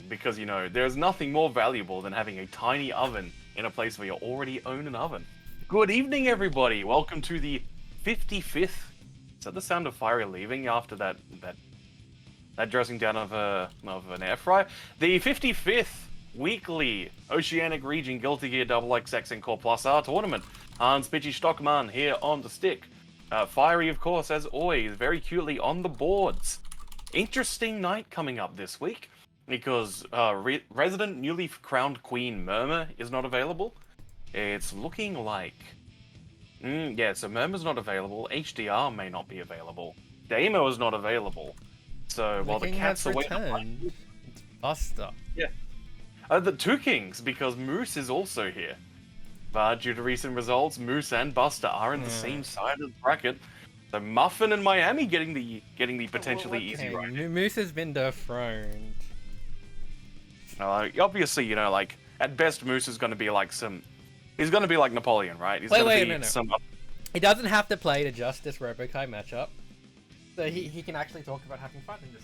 because, you know, there's nothing more valuable than having a tiny oven in a place where you already own an oven. Good evening, everybody. Welcome to the 55th. Is that the sound of Fiery leaving after that dressing down of an air fryer? The 55th weekly Oceanic region Guilty Gear XXX and Core Plus R tournament. Hans Bitchy Stockman here on the stick. Fiery, of course, as always, very cutely on the boards. Interesting night coming up this week, because resident newly crowned Queen Murmur is not available. It's looking like... yeah, so Murmur's not available, HDR may not be available, Damo is not available. So while the cats are waiting... It's Buster. Yeah. The two kings, because Moose is also here. But due to recent results, Moose and Buster are in the same side of the bracket. So Muffin and Miami getting the potentially easy ride. Moose has been dethroned. Obviously, you know, like, at best Moose is going to be like he's going to be like Napoleon, right? He's No. He doesn't have to play the Justice Robokai matchup. So he can actually talk about having fun in this,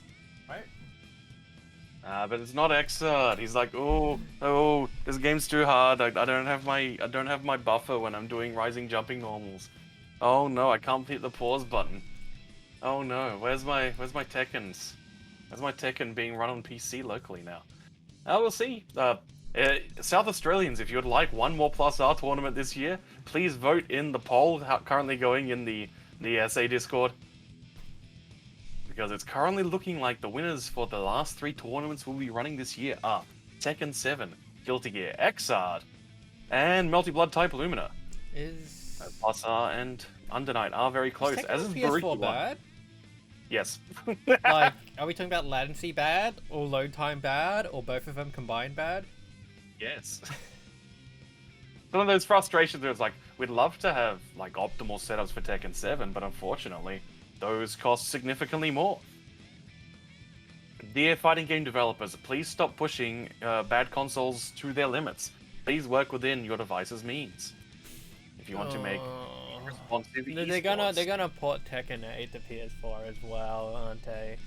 right? But it's not Xrd. He's like, oh, this game's too hard. I don't have my buffer when I'm doing rising jumping normals. Oh no, I can't hit the pause button. Oh no, where's my Tekkens? Where's my Tekken being run on PC locally now? We'll see. South Australians, if you would like one more Plus R tournament this year, please vote in the poll currently going in the SA Discord. Because it's currently looking like the winners for the last 3 tournaments we'll be running this year are Tekken 7, Guilty Gear XR, and Multi-Blood Type Lumina. Plus R and Undernight are very close. As is PS4 bad? Yes. Like, are we talking about latency bad, or load time bad, or both of them combined bad? Yes. Some of those frustrations where it's like, we'd love to have like optimal setups for Tekken 7, but unfortunately, those cost significantly more. Dear fighting game developers, please stop pushing bad consoles to their limits. Please work within your device's means. If you want to make responsive esports. They're gonna port Tekken 8 to PS4 as well, aren't they?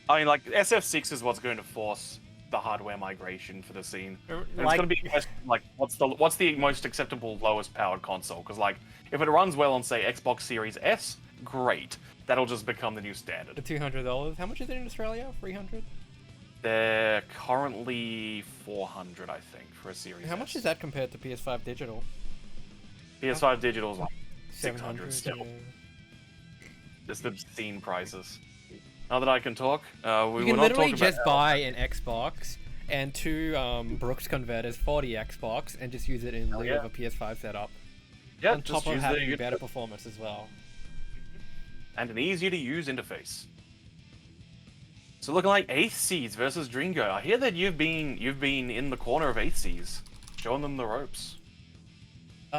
I mean, like, SF6 is what's going to force the hardware migration for the scene. And it's going to be a question, like, what's the most acceptable lowest powered console? Because, like, if it runs well on, say, Xbox Series S, great. That'll just become the new standard. The $200. How much is it in Australia? 300? They're currently 400, I think, for a Series S. How much is that compared to PS5 digital? PS5 digital is like 600 still. Yeah. Just obscene prices. Now that I can talk, you can literally just buy an Xbox and 2 Brooks converters for the Xbox and just use it in lieu of a PS5 setup. Yeah, on top of having better performance as well. And an easier to use interface. So looking like 8th Seeds versus Dringo. I hear that you've been in the corner of 8th Seeds, showing them the ropes. It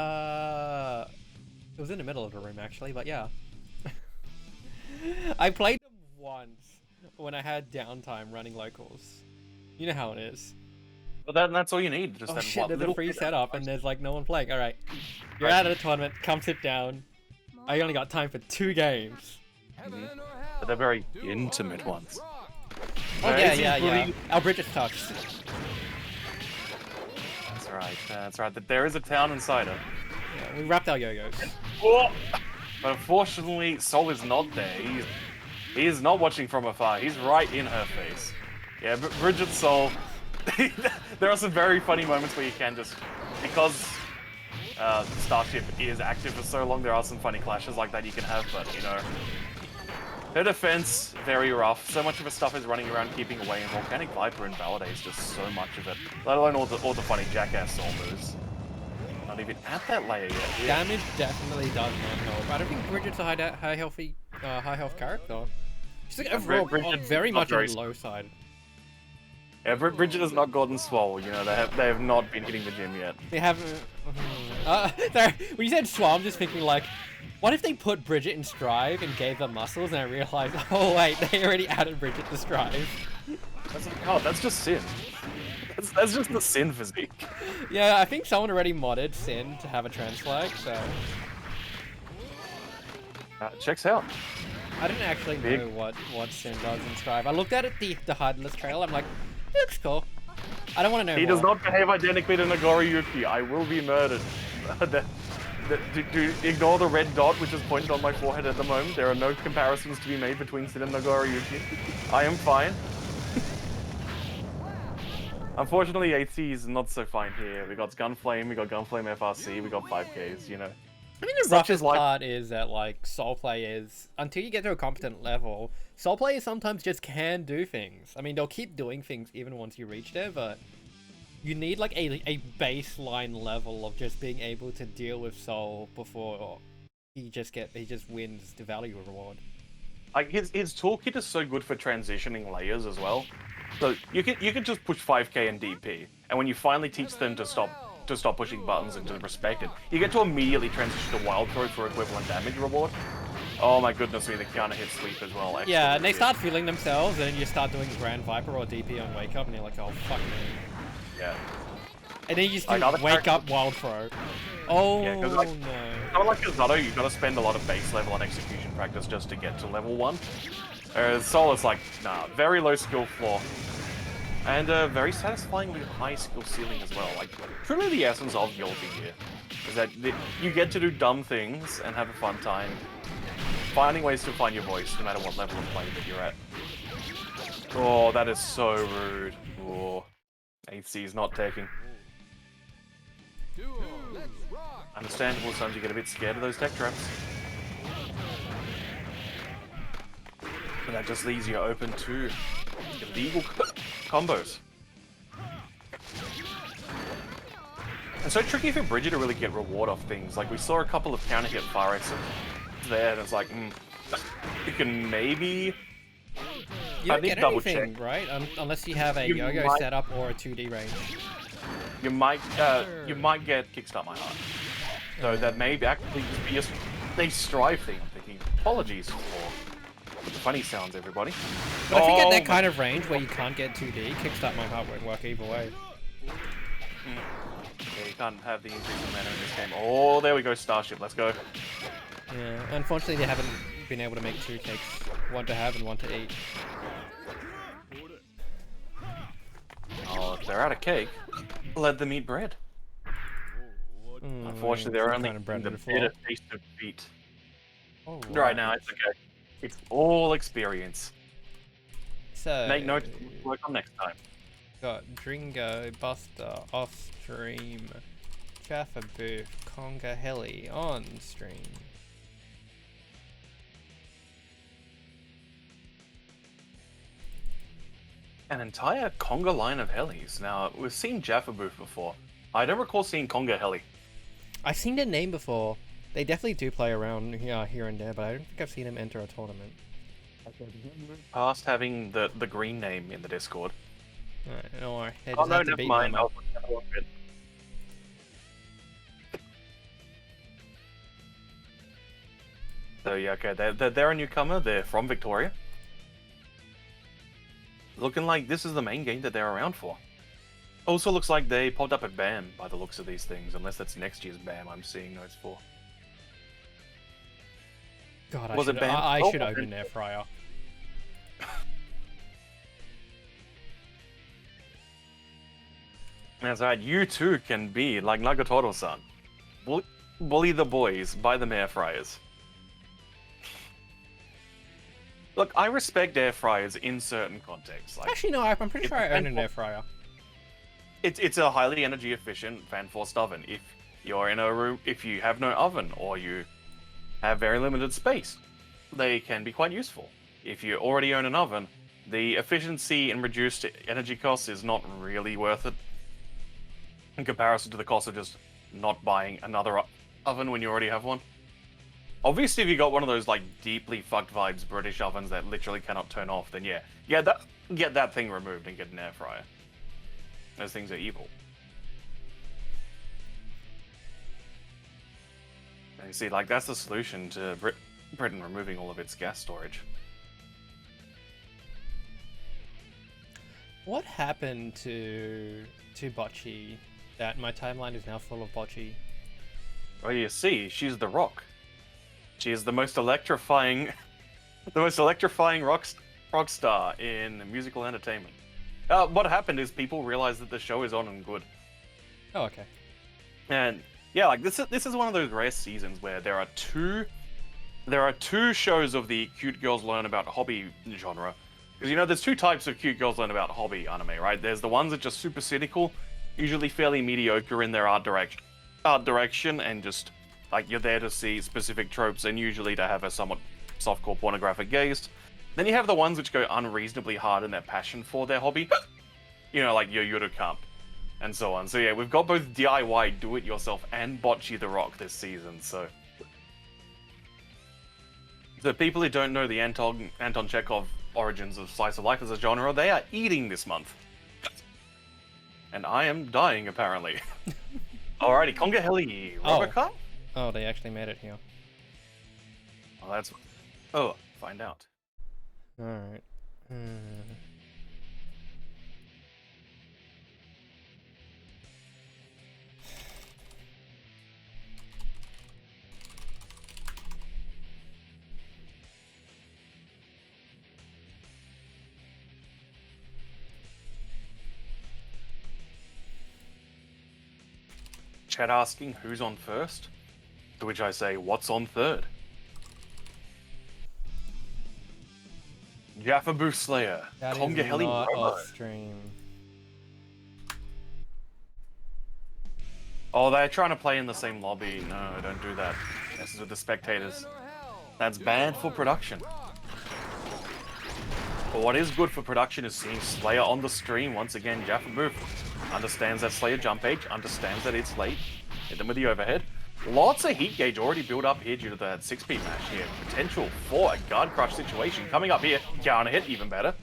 was in the middle of the room actually, but yeah. I played them once when I had downtime running locals. You know how it is. But that's all you need. Just shit, there's a free setup and there's like no one playing. Alright, you're out of the tournament, come sit down. I only got time for 2 games. But they're very intimate ones. Oh yeah. Our bridge is touched. That's right. That there is a town inside it. Yeah, we wrapped our yo-yos. Oh! But unfortunately, Sol is not there. He is not watching from afar. He's right in her face. Yeah, Bridget Sol. There are some very funny moments where you can just, because Starship is active for so long, there are some funny clashes like that you can have, but you know, her defense, very rough. So much of her stuff is running around keeping away, and Volcanic Viper invalidates just so much of it. Let alone all the funny jackass Sol moves. Not even at that layer yet. Yeah. Damage definitely does not help. I don't think Bridget's a high health character. She's like overall very much on the low side. Yeah, Bridget has not gotten swole, you know, they have not been hitting the gym yet. They haven't... Sorry, when you said swole, I'm just thinking like, what if they put Bridget in Strive and gave her muscles and I realized, oh wait, they already added Bridget to Strive. That's just Sin. That's just the Sin physique. Yeah, I think someone already modded Sin to have a trans flag, so... Checks out. I didn't actually know what Sin does in Strive. I looked at it, the HUD list trailer, I'm like, It looks cool. I don't want to know He more. does not behave identically to Nagoriyuki. I will be murdered. Do ignore the red dot which is pointed on my forehead at the moment. There are no comparisons to be made between Sid and Nagoriyuki. I am fine. Unfortunately, AC is not so fine here. We got Gunflame, we got Gunflame FRC, we got 5Ks, you know. I mean, the roughest part is that, like, soul players, until you get to a competent level, soul players sometimes just can do things. I mean, they'll keep doing things even once you reach there, but you need, like, a baseline level of just being able to deal with soul before he just wins the value reward. Like, his toolkit is so good for transitioning layers as well. So you can just push 5K and DP, and when you finally teach them to stop pushing buttons and to respect it, you get to immediately transition to Wild Throw for equivalent damage reward. Oh my goodness me, the counter hit sleep as well. Excellent. Yeah, and they start feeling themselves, and then you start doing Grand Viper or DP on Wake Up, and you're like, oh, fuck me. Yeah. And then you just do Wake Up Wild Throw. Oh, yeah, no. Someone like Kazato, you've got to spend a lot of base level and execution practice just to get to level 1. Soul is like, nah, very low skill floor. And very satisfyingly high skill ceiling as well. Like, truly the essence of Yolki here is that you get to do dumb things and have a fun time, finding ways to find your voice no matter what level of play that you're at. Oh, that is so rude. Oh, AC is not taking. Understandable, sometimes you get a bit scared of those tech traps. And that just leaves you open to illegal combos. And so tricky for Bridget to really get reward off things. Like, we saw a couple of counter hit fire rates there, and it's like, you can maybe... You don't get anything, right? Unless you have a yo-yo setup or a 2D range. You might get Kickstart My Heart. So that may actually be a strive thing, I'm thinking. Apologies for the funny sounds, everybody. But I think at that kind of range where you can't get 2D, Kickstart My Heart won't work either way. Yeah, you can't have the increase in mana in this game. Oh, there we go, Starship, let's go. Yeah, unfortunately they haven't been able to make 2 cakes. One to have and one to eat. Oh, if they're out of cake, let them eat bread. Unfortunately, they're only in the bitter taste of defeat. Right now, it's okay. It's all experience. So make note to work on next time. Got Dringo, Buster off stream, Jaffa Booth, Conga Heli on stream. An entire Conga line of helis. Now, we've seen Jaffa Booth before. I don't recall seeing Conga Heli. I've seen their name before. They definitely do play around here and there, but I don't think I've seen them enter a tournament. Past having the green name in the Discord. Alright, no worries. Oh no, never mind. So yeah, okay, they're a newcomer. They're from Victoria. Looking like this is the main game that they're around for. Also looks like they popped up at BAM by the looks of these things, unless that's next year's BAM I'm seeing notes for. God, I should open an air fryer. That's right, you too can be like Nagatoro-san. Bully the boys, buy them air fryers. Look, I respect air fryers in certain contexts. Like, actually, no, I'm pretty sure I own an air fryer. It's a highly energy efficient fan-forced oven. If you're in a room, if you have no oven or you have very limited space, they can be quite useful. If you already own an oven, the efficiency and reduced energy costs is not really worth it in comparison to the cost of just not buying another oven when you already have one. Obviously, if you got one of those like deeply fucked vibes British ovens that literally cannot turn off, then yeah, get that thing removed and get an air fryer. Those things are evil. And you see, like, that's the solution to Britain removing all of its gas storage. What happened to Bocce that my timeline is now full of Bocce? Well, you see, she's the Rock. She is the most electrifying rock star in musical entertainment. What happened is people realized that the show is on and good. Oh, okay. And yeah, like this is one of those rare seasons where there are two shows of the cute girls learn about hobby genre. Because, you know, there's two types of cute girls learn about hobby anime, right? There's the ones that are just super cynical, usually fairly mediocre in their art direction, and just, like, you're there to see specific tropes and usually to have a somewhat softcore pornographic gaze. Then you have the ones which go unreasonably hard in their passion for their hobby. You know, like your Yuru Camp, and so on. So yeah, we've got both DIY, do-it-yourself, and Bocce the Rock this season, so... The people who don't know the Anton Chekhov origins of slice of life as a genre, they are eating this month. And I am dying, apparently. Alrighty, Conga Heli, Robocar? Oh, they actually made it here. Well, that's... Oh, find out. Alright. Chat asking who's on first, to which I say, what's on third? Jaffa Booth Slayer, That Conga is Heli not Robo. off stream. Oh, they're trying to play in the same lobby. No, don't do that. This is with the spectators. That's bad for production. But what is good for production is seeing Slayer on the stream. Once again, Jaffa Booth understands that Slayer jump age, understands that it's late. Hit them with the overhead. Lots of heat gauge already built up here due to that 6-speed match here. Potential for a guard crush situation coming up here. Counter hit, even better.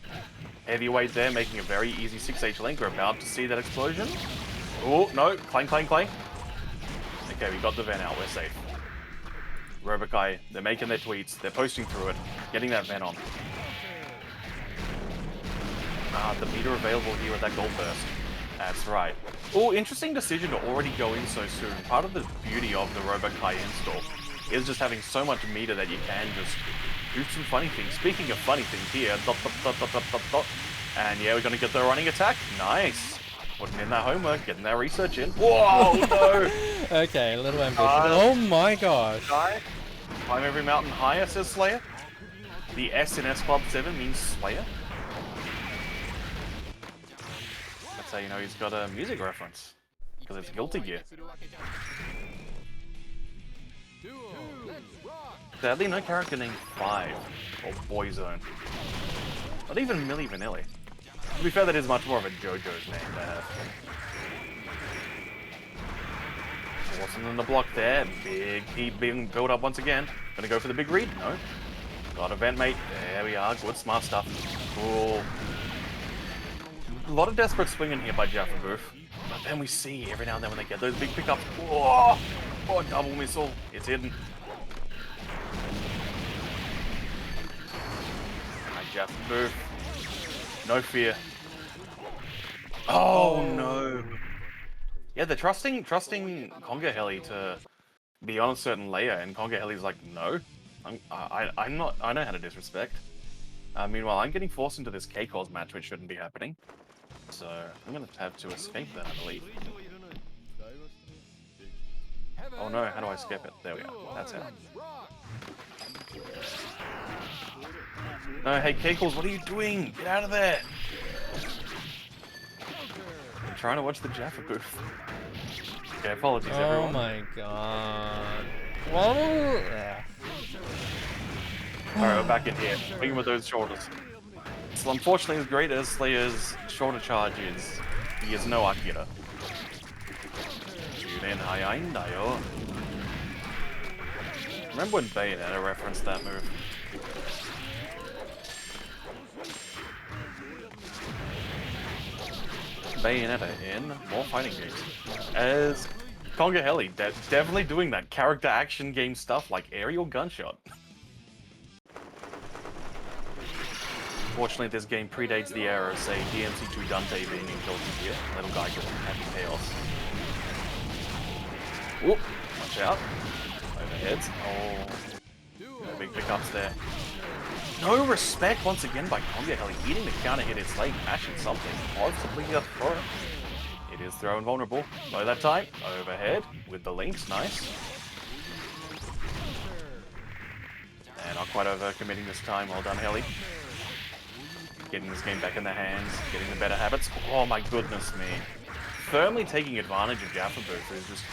Heavyweight there, making a very easy 6H link. We're about to see that explosion. Oh, no. Clang, clang, clang. Okay, we got the Ven out. We're safe. Robokai, they're making their tweets. They're posting through it. Getting that Ven on. The meter available here with that gold burst. That's right. Oh, interesting decision to already go in so soon. Part of the beauty of the Robokai install is just having so much meter that you can just do some funny things. Speaking of funny things here, dot, dot, dot, dot, dot, dot, dot. And yeah, we're going to get the running attack. Nice. Putting in that homework, getting that research in. Whoa, no. Okay, a little ambitious. Oh my gosh. Climb every mountain higher, says Slayer. The S in S Club 7 means Slayer. That's how you know he's got a music reference. Because it's Guilty Gear. Sadly, no character named 5 or Boyzone. Not even Milli Vanilli. To be fair, that is much more of a JoJo's name to have. Wasn't in the block there. Big heat being built up once again. Gonna go for the big read? No. Got a vent, mate. There we are. Good, smart stuff. Cool. A lot of desperate swinging here by Jaffa Booth. But then we see every now and then when they get those big pickups. Whoa! Oh, double missile. It's hidden. Alright, Jaffa Booth. No fear. Oh no. Yeah, they're trusting Conga Heli to be on a certain layer, and Conga Heli's like, no. I'm not. I know how to disrespect. Meanwhile, I'm getting forced into this K-Cause match, which shouldn't be happening. So I'm gonna have to escape that, I believe. Oh no, how do I escape it? There we are. That's how. No, hey K-Cause, what are you doing? Get out of there! I'm trying to watch the Jaffa Booth. Okay, apologies everyone. Oh my god. Whoa! Alright, we're back in here. Swinging with those shoulders. So unfortunately, as great as Slayer's shoulder charge is, he is no Akira. Remember when Bayonetta referenced that move? Bayonetta in more fighting games. As Conga Heli, definitely doing that character action game stuff like aerial gunshot. Fortunately, this game predates the era of, say, DMC2 Dante being in Guilty Gear. Little guy getting happy chaos. Whoop! Watch out. Overheads. Oh. No big pickups there. No respect once again by Conga Heli, eating the counter hit its late, mashing something, possibly a throw. It is throw invulnerable. By that time, overhead with the links, nice. And not quite overcommitting this time, well done Heli. Getting this game back in their hands, getting the better habits. Oh my goodness me. Firmly taking advantage of Jaffa Booth, who's just...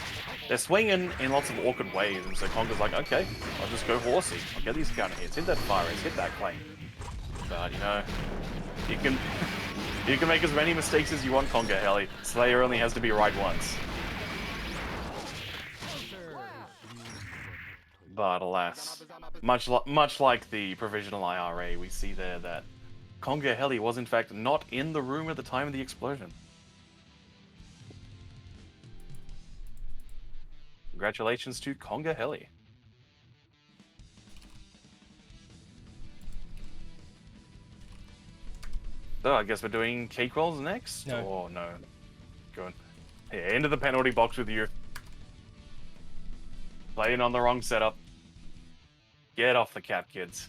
They're swinging in lots of awkward ways, and so Conga's like, okay, I'll just go horsey. I'll get these counter hits, hit that fire race, hit that claim. But, you know, you can... You can make as many mistakes as you want, Conga Heli. Slayer only has to be right once. But alas, much like the provisional IRA, we see there that Conga Heli was in fact not in the room at the time of the explosion. Congratulations to Conga Heli. So I guess we're doing cake rolls next? No. Oh no. Good. Yeah, into the penalty box with you. Playing on the wrong setup. Get off the cap, kids.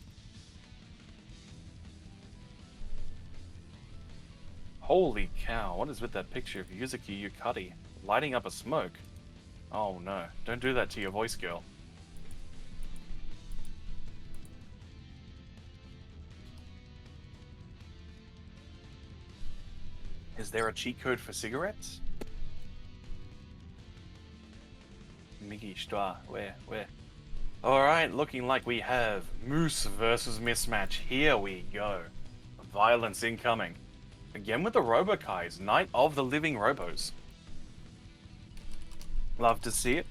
Holy cow, what is with that picture of Yuzuki Yukari lighting up a smoke? Oh no, don't do that to your voice girl. Is there a cheat code for cigarettes? Migi, Stra, where? Alright, looking like we have Moose versus Mismatch. Here we go. Violence incoming. Again with the Robokais, Night of the Living Robos. Love to see it.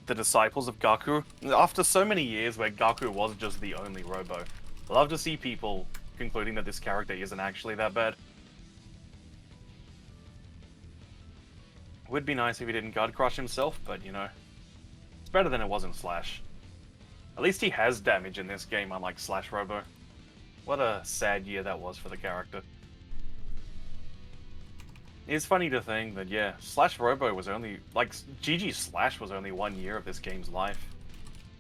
The disciples of Gaku. After so many years where Gaku was just the only Robo. Love to see people concluding that this character isn't actually that bad. Would be nice if he didn't guard crush himself, but you know, it's better than it was in Slash. At least he has damage in this game, unlike Slash Robo. What a sad year that was for the character. It's funny to think that, yeah, Slash Robo was only, like, GG Slash was only 1 year of this game's life.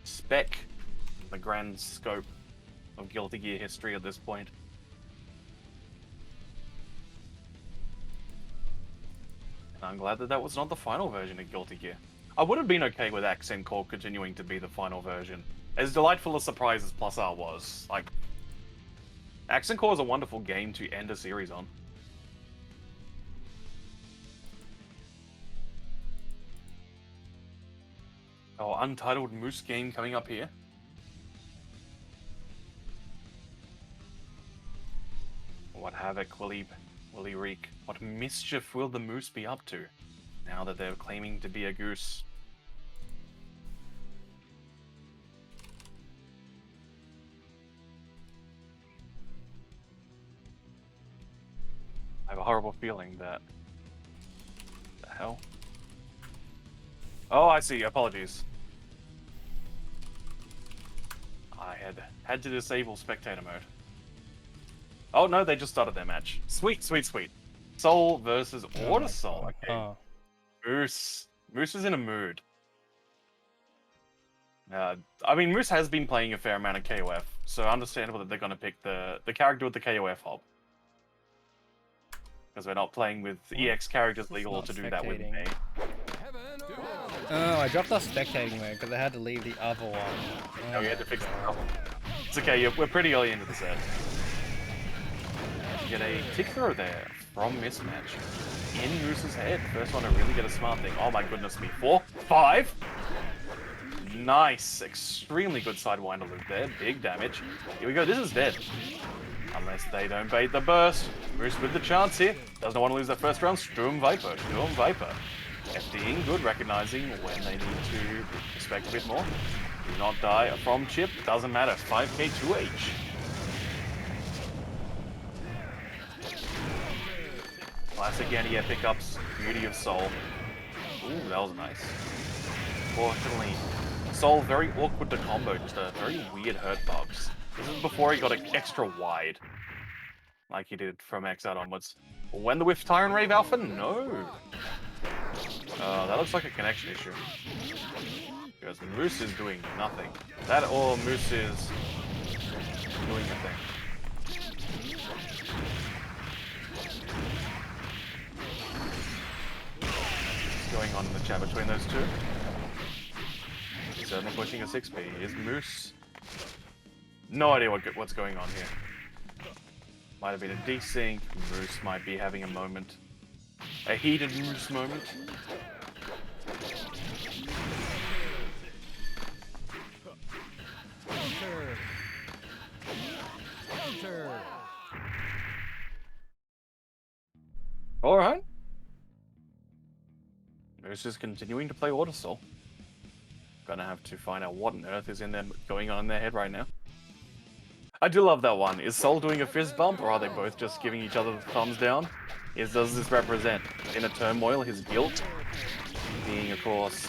Spec, the grand scope of Guilty Gear history at this point. And I'm glad that that was not the final version of Guilty Gear. I would have been okay with Accent Core continuing to be the final version. As delightful a surprise as Plus R was, like, Accent Core is a wonderful game to end a series on. Oh, Untitled Moose game coming up here. What havoc will he wreak? What mischief will the moose be up to, now that they're claiming to be a goose? I have a horrible feeling that... The hell? Oh, I see. Apologies. I had to disable spectator mode. Oh no, they just started their match. Sweet. Soul versus Order Soul. Okay. Oh. Moose is in a mood. I mean, Moose has been playing a fair amount of KOF, so understandable that they're going to pick the character with the KOF hop. Because we're not playing with EX characters legal to do that with me. Oh, I dropped off spectating mode because I had to leave the other one. Oh, we had to fix the problem. It's okay, we're pretty early into the set. You get a tick throw there from Mismatch. In Moose's head. First one to really get a smart thing. Oh my goodness me. 4, 5. Nice. Extremely good sidewinder loop there. Big damage. Here we go. This is dead. Unless they don't bait the burst. Moose with the chance here. Doesn't want to lose that first round. Sturm Viper. FDing good, recognizing when they need to respect a bit more. Do not die from chip. Doesn't matter. 5k 2H. Classic anti-air pickups. Beauty of Soul. Ooh, that was nice. Fortunately, Soul very awkward to combo. Just a very weird hurt box. This is before he got it extra wide. Like he did from X out onwards. When the Whiff Tyrant Rave Alpha? No. That looks like a connection issue. Because Moose is doing nothing. That or Moose is doing the thing. What's going on in the chat between those two? He's certainly pushing a 6p. Is Moose? No idea what's going on here. Might have been a desync. Moose might be having a moment. A heated Moose moment. Alright. Moose is continuing to play Autosol. Gonna have to find out what on earth is going on in their head right now. I do love that one. Is Sol doing a fist bump, or are they both just giving each other the thumbs down? Does this represent inner turmoil, his guilt? Being, of course,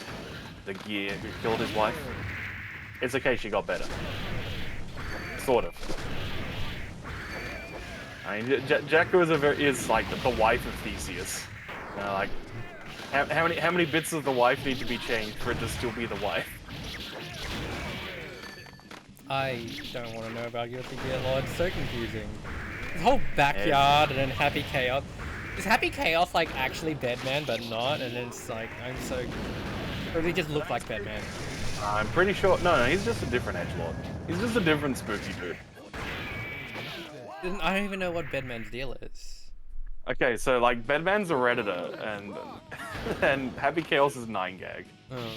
the gear who killed his wife? It's okay, she got better. Sort of. I mean, Jacko is like the wife of Theseus. Like, how many bits of the wife need to be changed for it to still be the wife? I don't want to know about Guilty Gear Lord. It's so confusing. The whole backyard and then Happy Chaos. Is Happy Chaos like actually Bedman but not? And then it's like, I'm so... Or does he just look like Bedman? I'm pretty sure... No, he's just a different edgelord. He's just a different spooky dude. I don't even know what Bedman's deal is. Okay, so like, Bedman's a Redditor, and Happy Chaos is 9gag. Oh.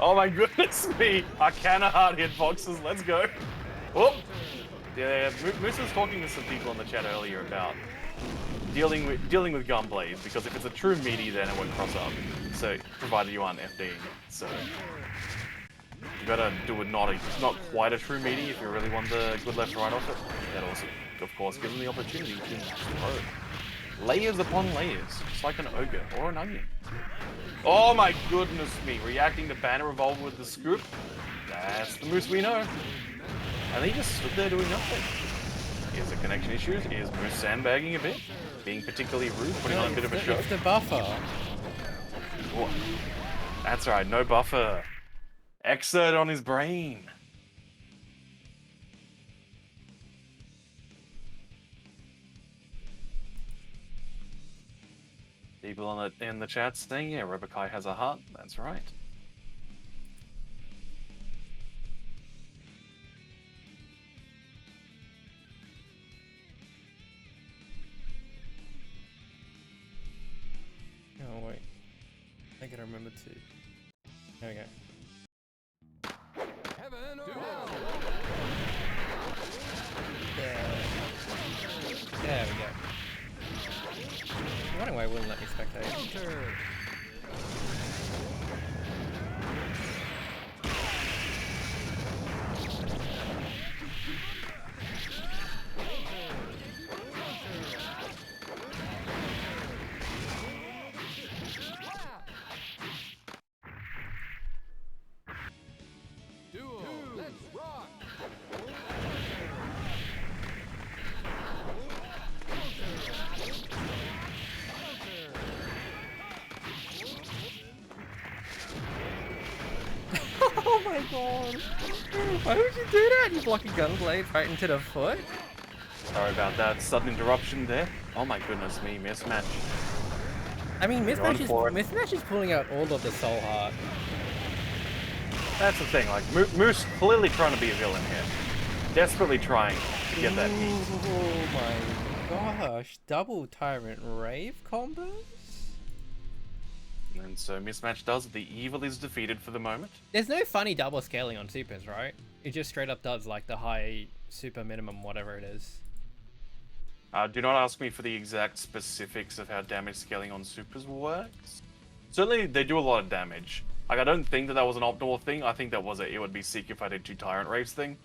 Oh my goodness me! Arcana hard hitboxes, let's go! Whoop! Yeah, Moose was talking to some people in the chat earlier about dealing with gunblades, because if it's a true meaty, then it won't cross up. So, provided you aren't FDing. So, you gotta do it not quite a true meaty if you really want the good left right off it. That also, of course, gives them the opportunity to match the road. Layers upon layers, just like an ogre or an onion. Oh my goodness me, reacting to Banner Revolver with the scoop. That's the Moose we know. And he just stood there doing nothing. Is there connection issues? Is Moose sandbagging a bit? Being particularly rude, putting on a bit of a show? It's the buffer. What? That's right, no buffer. Exert on his brain. People in the chat saying, yeah, Robokai has a heart. That's right. Oh wait, I gotta remember to. There we go. Heaven or hell? There we go. Running away wouldn't let me spectate. Let's rock! Oh my god! Why would you do that? You block a gunblade right into the foot? Sorry about that sudden interruption there. Oh my goodness me, mismatch. I mean, Mismatch is pulling out all of the soul heart. That's the thing, like, Moose clearly trying to be a villain here. Desperately trying to get that heat. Oh my gosh, double Tyrant Rave combos? And so Mismatch does, the evil is defeated for the moment. There's no funny double scaling on supers, right? It just straight up does like the high super minimum, whatever it is. Do not ask me for the exact specifics of how damage scaling on supers works. Certainly, they do a lot of damage. Like, I don't think that was an optimal thing. I think that was it would be sick if I did 2 Tyrant Raves thing.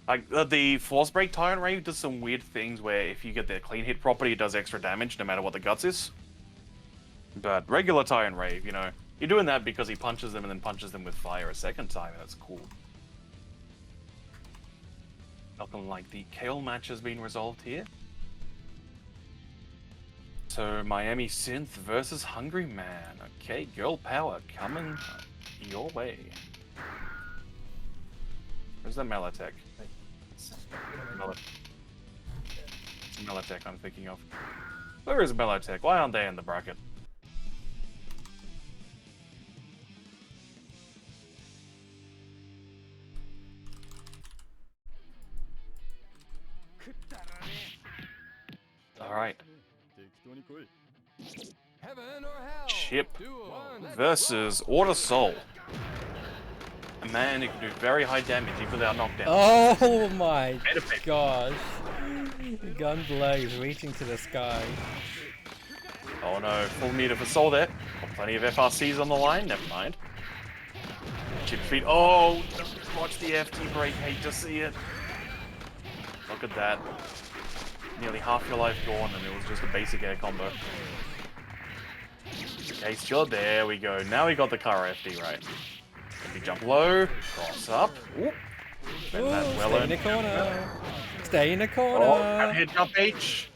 Like, the Force Break Tyrant Rave does some weird things where if you get the clean hit property, it does extra damage no matter what the guts is. But regular Tyrant Rave, you know, you're doing that because he punches them and then punches them with fire a second time, and that's cool. Looking like the Kale match has been resolved here. So, Miami Synth versus Hungry Man. Okay, girl power coming your way. Where's that Melitech? Melitech I'm thinking of. Where is Melitech? Why aren't they in the bracket? Alright. Heaven or hell. Chip Duel. versus Order Soul. A man who can do very high damage even without knockdown. Oh my Medipede. gosh. Gun blades reaching to the sky. Oh no, full meter for Soul there. Got plenty of FRCs on the line, never mind. Chip feed. Oh, watch the FT break, hate to see it. Look at that. Nearly half your life gone and it was just a basic air combo. Okay, sure, there we go. Now we got the car FD right. If we jump low, cross up. Ooh. Spend that well Stay in earned. the corner. Stay in the corner. Oh, hit jump H.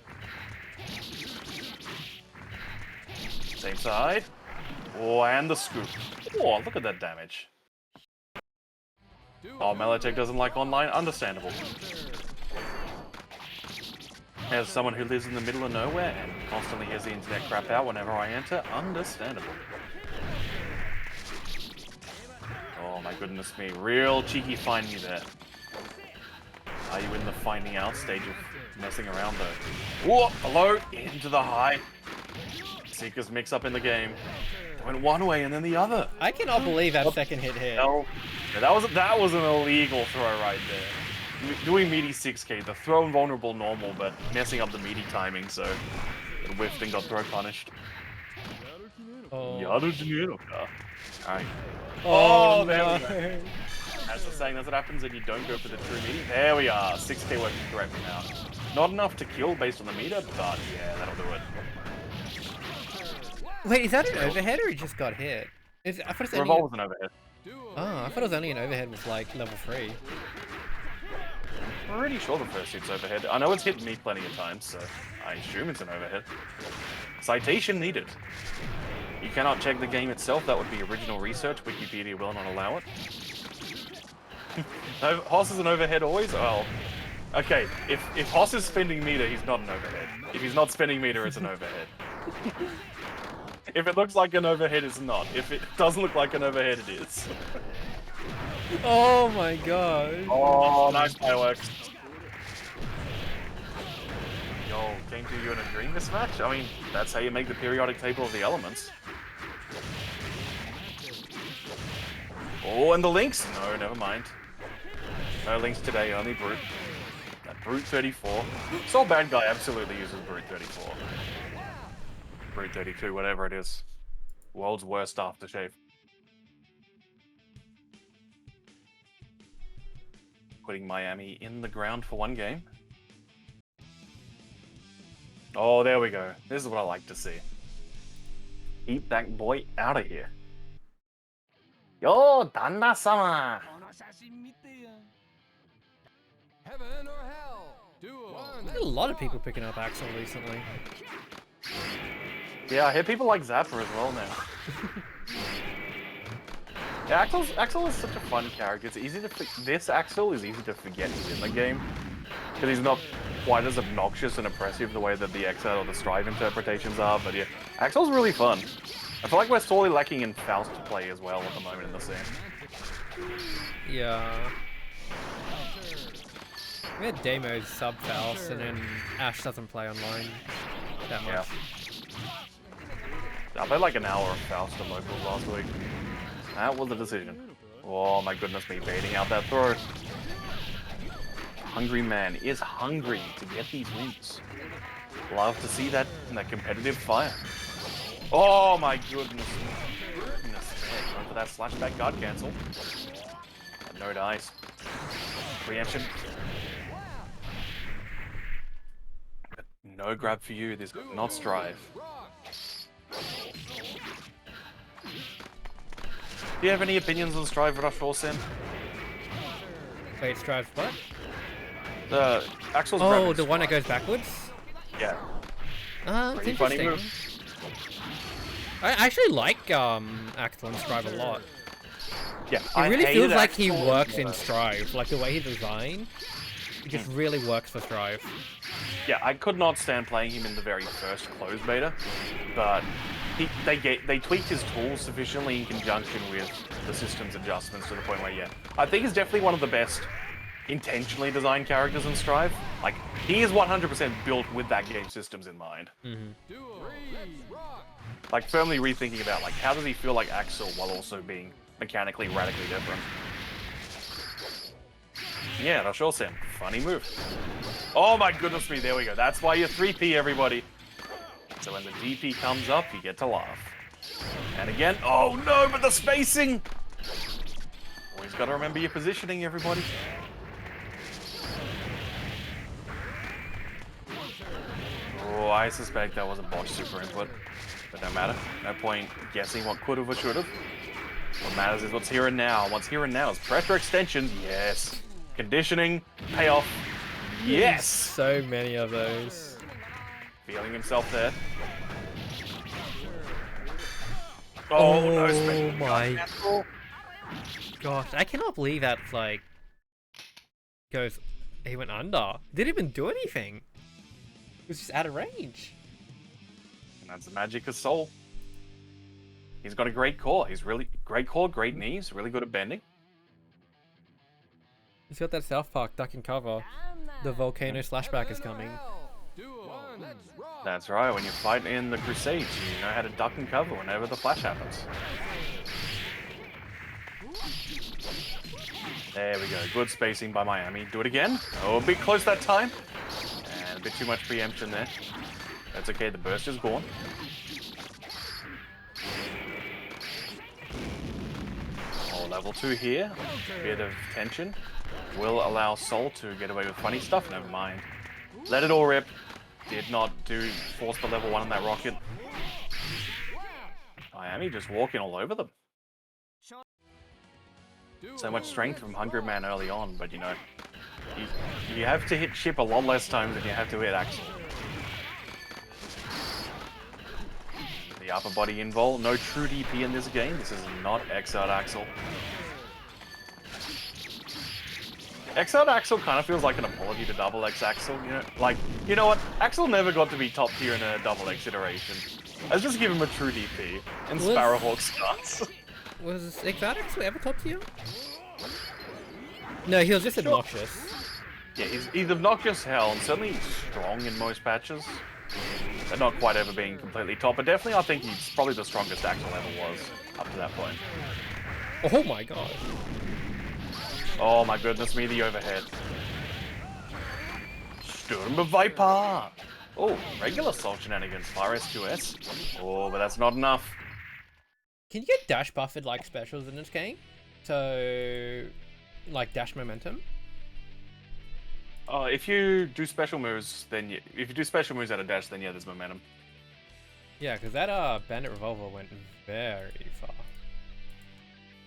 Same side. Oh, and the scoop. Oh, look at that damage. Oh, Melitech doesn't like online? Understandable. As someone who lives in the middle of nowhere and constantly hears the internet crap out whenever I enter, understandable. Oh my goodness me, real cheeky find me there. Are you in the finding out stage of messing around though? Whoa, hello, into the high. Seekers mix up in the game. They went one way and then the other. I cannot believe that second hit hit. No, yeah, that was an illegal throw right there. Doing meaty 6k, the throw invulnerable normal, but messing up the meaty timing, so it whiffed and got throw punished. Oh, Alright. oh there no. we go. As I was saying, that's what happens when you don't go for the true meaty. There we are, 6k working correctly now. Not enough to kill based on the meter, but yeah, that'll do it. Wait, is that an overhead or he just got hit? I thought it's only Revolver's an overhead. I thought it was only an overhead with like level 3. I'm pretty sure the first hit's overhead. I know it's hit me plenty of times, so I assume it's an overhead. Citation needed. You cannot check the game itself, that would be original research. Wikipedia will not allow it. No, Hoss is an overhead always? Well, okay, if Hoss is spending meter, he's not an overhead. If he's not spending meter, it's an overhead. If it looks like an overhead, it's not. If it doesn't look like an overhead, it is. Oh my god. Oh, nice fireworks. Yo, came to you in a dream this match? I mean, that's how you make the periodic table of the elements. Oh, and the links? No, never mind. No links today, only Brute. That Brute 34. Soul Bad Guy absolutely uses Brute 34. Brute 32, whatever it is. World's worst aftershave. Putting Miami in the ground for one game. Oh, there we go. This is what I like to see. Keep that boy out of here. Yo, Danna-sama! Heaven or hell. Duel. There's a lot of people picking up Axel recently. Yeah, I hear people like Zapper as well now. Yeah, Axel is such a fun character. It's easy to this Axel is easy to forget he's in the game because he's not quite as obnoxious and oppressive the way that the XL or the Strive interpretations are. But yeah, Axel's really fun. I feel like we're sorely lacking in Faust play as well at the moment in the scene. Yeah. We had demos sub Faust and then Ash doesn't play online that much. Yeah. I played like an hour of Faust at locals last week. That was a decision. Oh my goodness me, baiting out that throw. Hungry man is hungry to get these wins. Love to see that in that competitive fire. Oh my goodness. Going for that slashback guard cancel. No dice. Preemption. But no grab for you, this could not Strive. Do you have any opinions on Strive Rush or Sin? Wait, Strive what? The Axel's Oh, grabbing the one that Strive. goes backwards? Yeah. It's Pretty funny interesting. move. I actually like Axel and Strive a lot. Yeah, It really hated feels like he Axel works and, in Strive. Like the way he's designed, it just really works for Strive. Yeah, I could not stand playing him in the very first closed beta, but they tweaked his tools sufficiently in conjunction with the system's adjustments to the point where, yeah, I think he's definitely one of the best intentionally designed characters in Strive. Like, he is 100% built with that game systems in mind. Duel. Let's rock. Like, firmly rethinking about, like, how does he feel like Axel while also being mechanically radically different? Yeah, that's sure, Sam. Funny move. Oh my goodness me, there we go. That's why you're 3P, everybody. So when the DP comes up, you get to laugh. And again, oh no, but the spacing! Always gotta remember your positioning, everybody. Oh, I suspect that was a botched super input. But no matter. No point guessing what could've or should've. What matters is what's here and now. What's here and now is pressure extensions, yes. Conditioning, payoff, yes! So many of those. Feeling himself there. Oh, no space. My gosh, I cannot believe that's like goes. He went under. Didn't even do anything. He was just out of range. And that's the magic of Soul. He's got a great core. He's really great core, great knees, really good at bending. He's got that South Park duck and cover. The volcano slashback is coming. Duel. Let's rock. That's right. When you fight in the Crusades, you know how to duck and cover whenever the flash happens. There we go. Good spacing by Miami. Do it again. Oh, a bit close that time. And a bit too much preemption there. That's okay. The burst is gone. Oh, level 2 here. Bit of tension. Will allow Soul to get away with funny stuff. Never mind. Let it all rip. Did not force the level 1 on that rocket. Miami just walking all over them. So much strength from Hunger Man early on, but you know, you have to hit Chip a lot less times than you have to hit Axel. The upper body invol, no true DP in this game. This is not X-Out Axel. X-Out Axel kind of feels like an apology to Double X Axel, you know? Like, you know what? Axel never got to be top tier in a Double X iteration. Let's just give him a true DP and Sparrowhawk starts. Was Exotics ever top tier? No, he was just obnoxious. Yeah, he's obnoxious hell and certainly strong in most patches. But not quite ever being completely top, but definitely I think he's probably the strongest Axel ever was up to that point. Oh my god. Oh my goodness me, the overhead. Sturm of Viper! Oh, regular Soul shenanigans, Fire S2S. Oh, but that's not enough. Can you get dash buffered like specials in this game? So, like dash momentum? If you do special moves, then if you do special moves at a dash, then yeah, there's momentum. Yeah, because that Bandit Revolver went very far.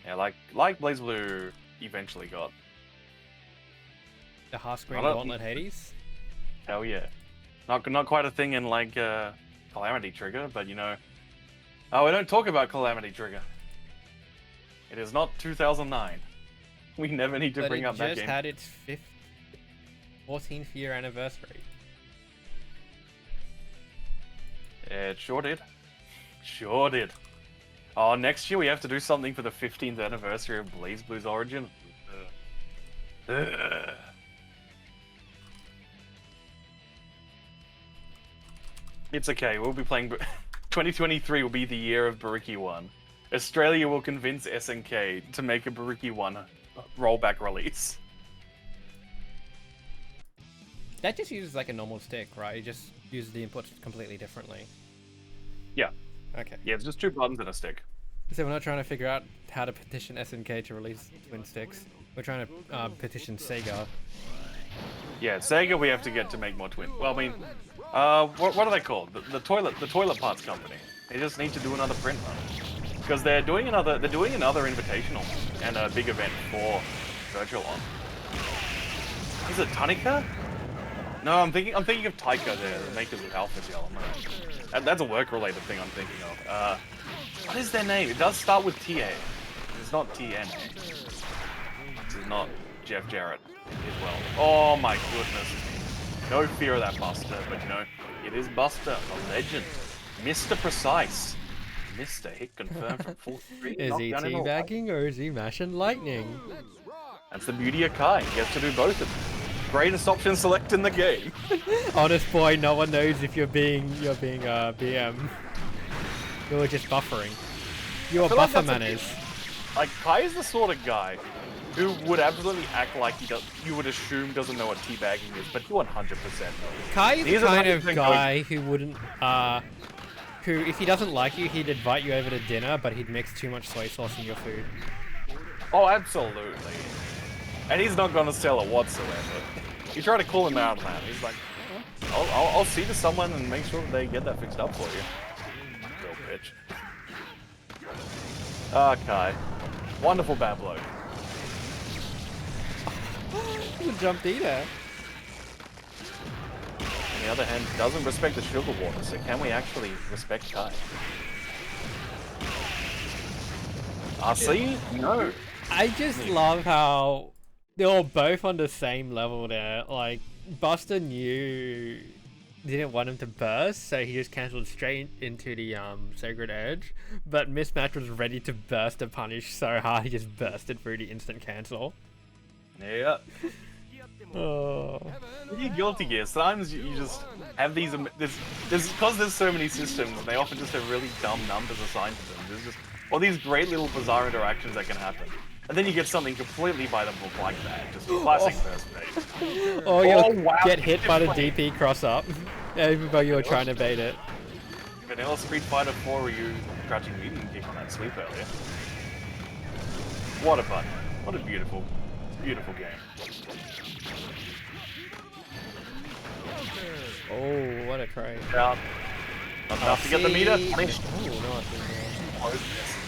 Yeah, like BlazBlue eventually got. The half screen Not a- Gauntlet Hades? Hell yeah. Not quite a thing in like Calamity Trigger, but you know. Oh, we don't talk about Calamity Trigger. It is not 2009. We never need to But bring it up that just game. had its 14th year anniversary. It sure did. Sure did. Oh, next year we have to do something for the 15th anniversary of BlazBlue's origin. Ugh. It's okay, we'll be playing... 2023 will be the year of Bariki 1. Australia will convince SNK to make a Bariki 1 rollback release. That just uses like a normal stick, right? It just uses the inputs completely differently. Yeah. Okay. Yeah, it's just 2 buttons and a stick. So we're not trying to figure out how to petition SNK to release twin sticks. We're trying to petition Sega. Yeah, Sega we have to get to make more twin. Well, I mean, what are they called? The toilet parts company. They just need to do another print run because they're doing another invitational and a big event for Virtual On. Is it Tunica? No, I'm thinking of Taika, the makers of Alpha Gel. That's a work-related thing I'm thinking of. What is their name? It does start with TA. It's not TN. This is not Jeff Jarrett as well. Oh my goodness. No fear of that Buster, but you know, it is Buster, a legend. Mr. Precise. Mr. Hit confirmed from full screen. Is he teabagging or is he mashing lightning? That's the beauty of Kai. He gets to do both of them. Greatest option select in the game. Honest boy, no one knows if you're being BM. You're just buffering. You're buffer manners. Like Kai is the sort of guy who would absolutely act like you would assume doesn't know what teabagging is, but he 100% knows. Kai is the kind of guy who wouldn't, who if he doesn't like you, he'd invite you over to dinner, but he'd mix too much soy sauce in your food. Oh, absolutely. And he's not gonna sell it whatsoever. You try to call him out on that, he's like, I'll see to someone and make sure they get that fixed up for you. Real bitch. Ah, Kai. Wonderful bad bloke. He's a jump eater. On the other hand, doesn't respect the sugar water, so can we actually respect Kai? RC? No. I just love how they're all both on the same level there. Like, Buster didn't want him to burst, so he just cancelled straight into the Sacred Edge. But Mismatch was ready to burst a punish so hard he just bursted through the instant cancel. Yeah. Oh. You're guilty gear. Sometimes you just have these. Because there's so many systems, they often just have really dumb numbers assigned to them. There's just all these great little bizarre interactions that can happen. And then you get something completely by the book like that. Just classic first base. Or you'll get hit by the DP cross up, even though you were trying to bait it. Vanilla Street Fighter 4 were you crouching medium kick on that sweep earlier. What a button. What a beautiful game. Oh, what a try. Down. Not enough to get the meter.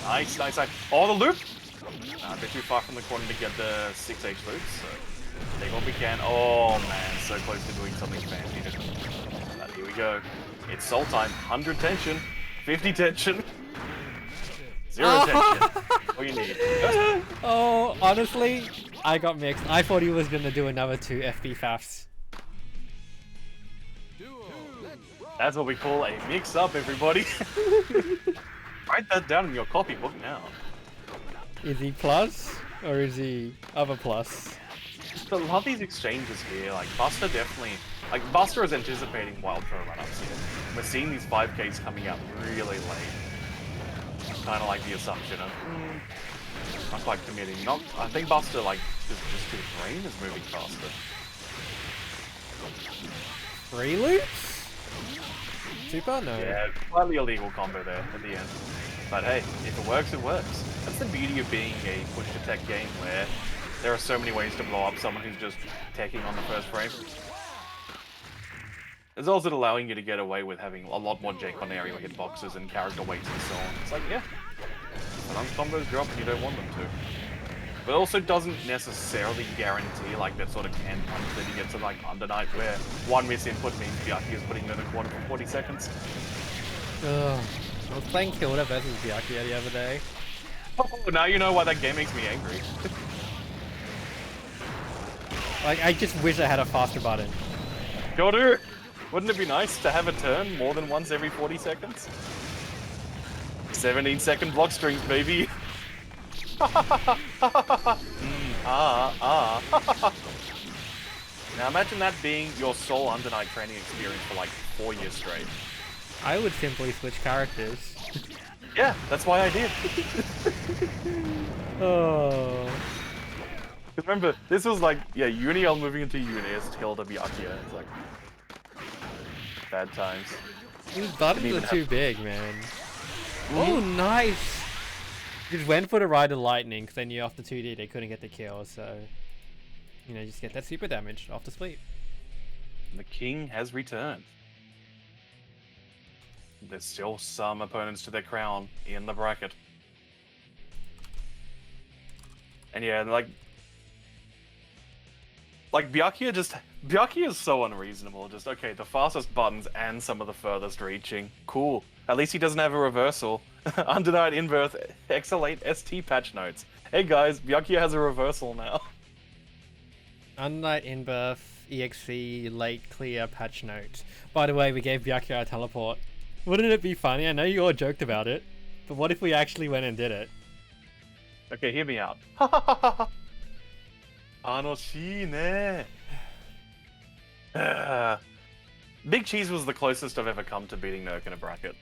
Nice, nice, nice. Oh, the loop! A bit too far from the corner to get the 6H loops, so take what we can. Oh man, so close to doing something fancy. But here we go. It's soul time. 100 tension, 50 tension, 0 tension. What you need. Oh, honestly, I got mixed. I thought he was gonna do another 2 FB faffs. That's what we call a mix-up, everybody. Write that down in your copybook now. Is he plus, or is he other plus? I love these exchanges here. Like, Buster definitely... Like, Buster is anticipating Wild Throw run-ups here. We're seeing these 5Ks coming out really late. Kind of like the assumption of, not quite committing. I think Buster, like, just his brain is moving faster. 3 loops? Super? No. Yeah, slightly illegal combo there at the end. But hey, if it works, it works. That's the beauty of being a push-to-tech game where there are so many ways to blow up someone who's just teching on the first frame. It's also allowing you to get away with having a lot more jank on aerial hitboxes and character weights and so on. It's like, yeah, sometimes combos drop and you don't want them to. But it also doesn't necessarily guarantee like that sort of can punch that you get to like Under Night where one misinput means Byakuya is putting you in the corner for 40 seconds. Ugh. I was playing Kilda versus Byakuya the other day. Oh, now you know why that game makes me angry. Like, I just wish I had a faster button. Godu! Wouldn't it be nice to have a turn more than once every 40 seconds? 17-second block strings, baby! Now imagine that being your sole Under Night training experience for like 4 years straight. I would simply switch characters. Yeah, that's why I did. Oh. Remember, this was like, yeah, Uniel moving into Unis, Tilda, Byakuya. It's like... bad times. These buttons are too big, man. Oh, nice! Just went for the ride of lightning, because they knew after 2D they couldn't get the kill, so... You know, just get that super damage after sleep. The king has returned. There's still some opponents to their crown in the bracket. And yeah, like Byakuya just Byakuya is so unreasonable. Just, okay, the fastest buttons and some of the furthest reaching. Cool. At least he doesn't have a reversal. Undenied inverse, X8 ST patch notes. Hey guys, Byakuya has a reversal now. Unlight Inbirth EXE late clear patch note. By the way, we gave Byakuya a teleport. Wouldn't it be funny? I know you all joked about it, but what if we actually went and did it? Okay, hear me out. Anoshii ne. Big Cheese was the closest I've ever come to beating Nerk in a bracket.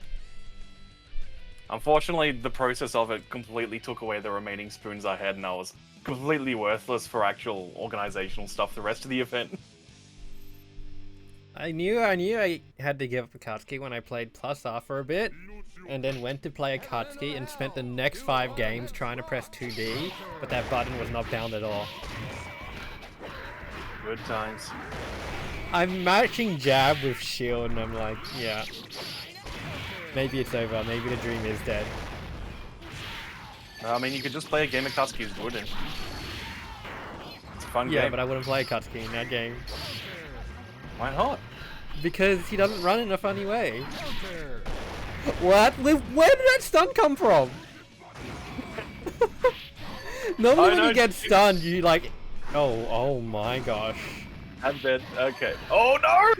Unfortunately, the process of it completely took away the remaining spoons I had, and I was completely worthless for actual organizational stuff the rest of the event. I knew I had to give up Akatsuki when I played Plus R for a bit, and then went to play Akatsuki and spent the next 5 games trying to press 2D, but that button was not bound at all. Good times. I'm matching jab with shield and I'm like, yeah. Maybe it's over, maybe the dream is dead. I mean, you could just play a game of Akatsuki as good, and it's a fun game. Yeah, but I wouldn't play Akatsuki in that game. Why not? Because he doesn't run in a funny way. What? Where did that stun come from? Normally when you get stunned, you like... Oh my gosh. And then, okay. Oh no!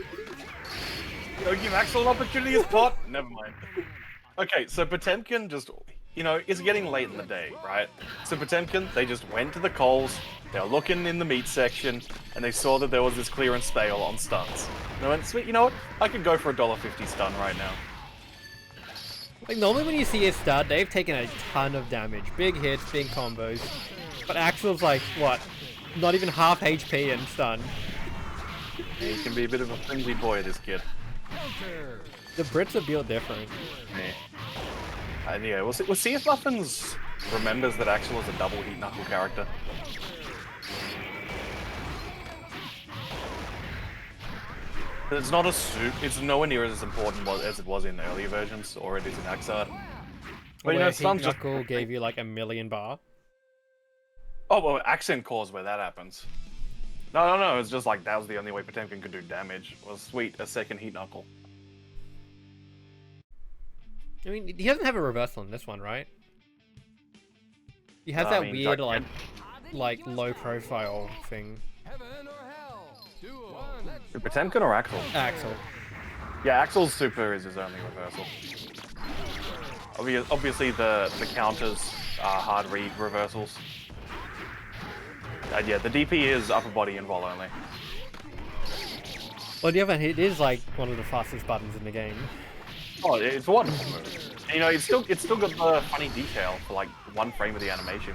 Yo, give Axel an opportunity to spot. Never mind. Okay, so Potemkin just, you know, it's getting late in the day, right? So Potemkin, they just went to the Coles, they were looking in the meat section, and they saw that there was this clearance fail on stuns. And they went, sweet, you know what? I could go for a $1.50 stun right now. Like, normally when you see a stun, they've taken a ton of damage. Big hits, big combos. But Axel's like, what? Not even half HP and stun. Yeah, he can be a bit of a flimsy boy, this kid. The Brits are built different. Yeah. Yeah, we'll see if Muffins remembers that Axel is a double heat knuckle character. It's not a soup. It's nowhere near as important as it was in earlier versions, or it is in Axar. But you know, Stun's just... Knuckle gave you like 1,000,000 bar. Oh, well, accent cores where that happens. No, it's just like that was the only way Potemkin could do damage. Was sweet, a second heat knuckle. I mean, he doesn't have a reversal in this one, right? He has that weird, like low profile thing. Potemkin or Axel? Axel. Yeah, Axel's super is his only reversal. Obviously, the counters are hard read reversals. Yeah, the DP is upper body and vol only. Well, the other hand, it is like one of the fastest buttons in the game. Oh, it's a wonderful move. You know, it's still got the funny detail for like 1 frame of the animation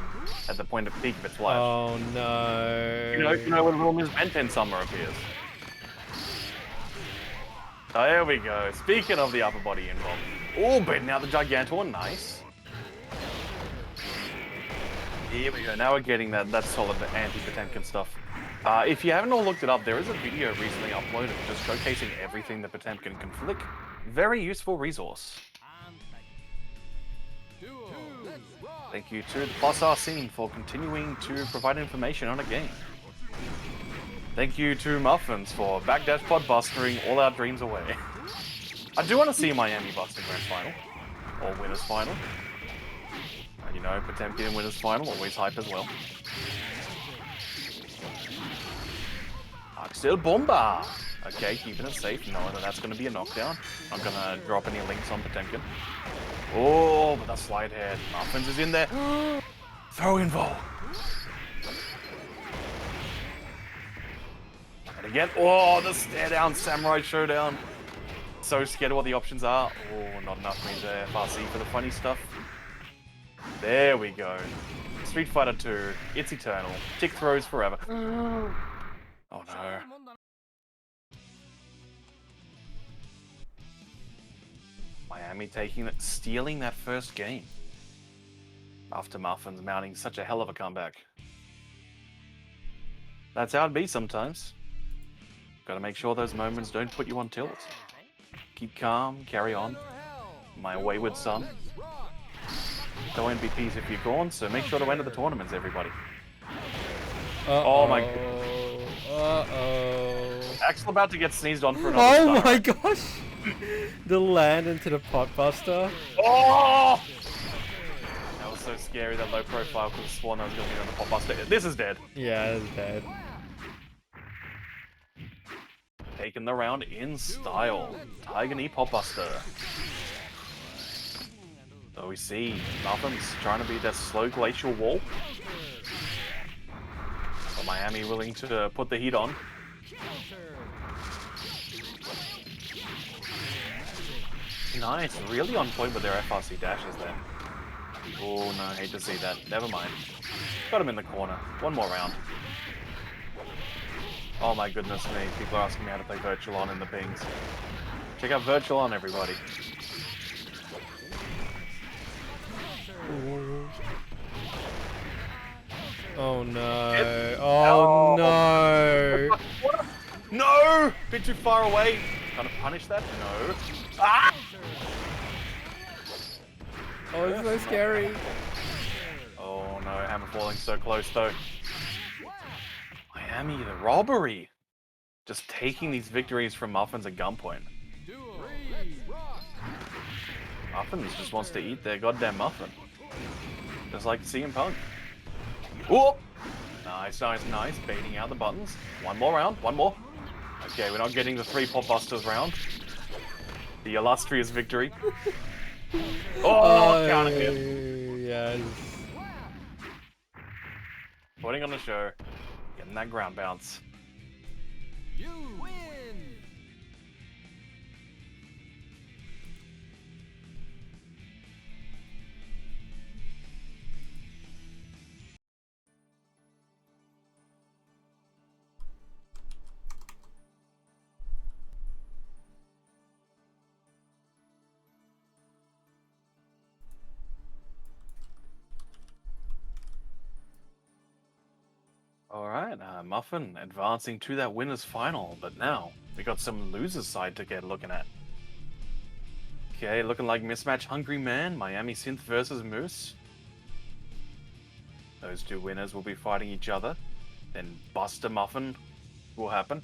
at the point of peak of its life. Oh no! You know when Little Miss Benten Summer appears. Oh, there we go. Speaking of the upper body involved. Oh, but now the Gigantor, nice. Here we go. Now we're getting that solid anti-Potemkin stuff. If you haven't all looked it up, there is a video recently uploaded just showcasing everything that Potemkin can flick. Very useful resource. Thank you to the Plus R scene for continuing to provide information on a game. Thank you to Muffins for backdash pod bustering all our dreams away. I do want to see Miami Boston Grand Final, or Winners Final. You know, Potemkin Winners Final, always hype as well. Axel Bomba! Okay, keeping it safe, knowing that that's going to be a knockdown. Not going to drop any links on Potemkin. Oh, but that slide head. Muffins is in there. Throw in vol. And again, oh, the stare down Samurai Showdown. So scared of what the options are. Oh, not enough means FRC for the funny stuff. There we go. Street Fighter 2, it's eternal. Tick throws forever. Oh no. Miami stealing that first game. After Muffins mounting such a hell of a comeback. That's how it be sometimes. Gotta make sure those moments don't put you on tilt. Keep calm, carry on. My wayward son. No MVPs if you're gone, so make sure to enter the tournaments, everybody. Oh my god. Uh-oh. Axel about to get sneezed on for another Oh star. my gosh! The land into the potbuster. Oh! That was so scary, that low profile, could have sworn I was going to be on the potbuster. This is dead. Yeah, it's dead. Taking the round in style. Tiger Knee potbuster. So we see Muffin's trying to be that slow glacial wall. But Miami willing to put the heat on. Nice, really on point with their FRC dashes there. Oh no, I hate to see that. Never mind. Got him in the corner. One more round. Oh my goodness me, people are asking me how to play Virtual On in the pings. Check out Virtual On, everybody. Oh no. Oh no. No! Bit too far away. Trying to punish that? No. Ah! Oh, it's so scary. Oh no, Hammer falling so close though. Miami, the robbery. Just taking these victories from Muffins at gunpoint. Muffins just wants to eat their goddamn muffin. Just like CM Punk. Whoop! Nice, nice, nice. Baiting out the buttons. One more round, one more. Okay, we're not getting the 3 potbusters round. The illustrious victory. Oh, counter hit. Yes. Putting on the show. Getting that ground bounce. You win. Alright, Muffin advancing to that winner's final, but now we got some losers side to get looking at. Okay, looking like mismatch Hungry Man, Miami Synth versus Moose. Those 2 winners will be fighting each other. Then Buster Muffin will happen.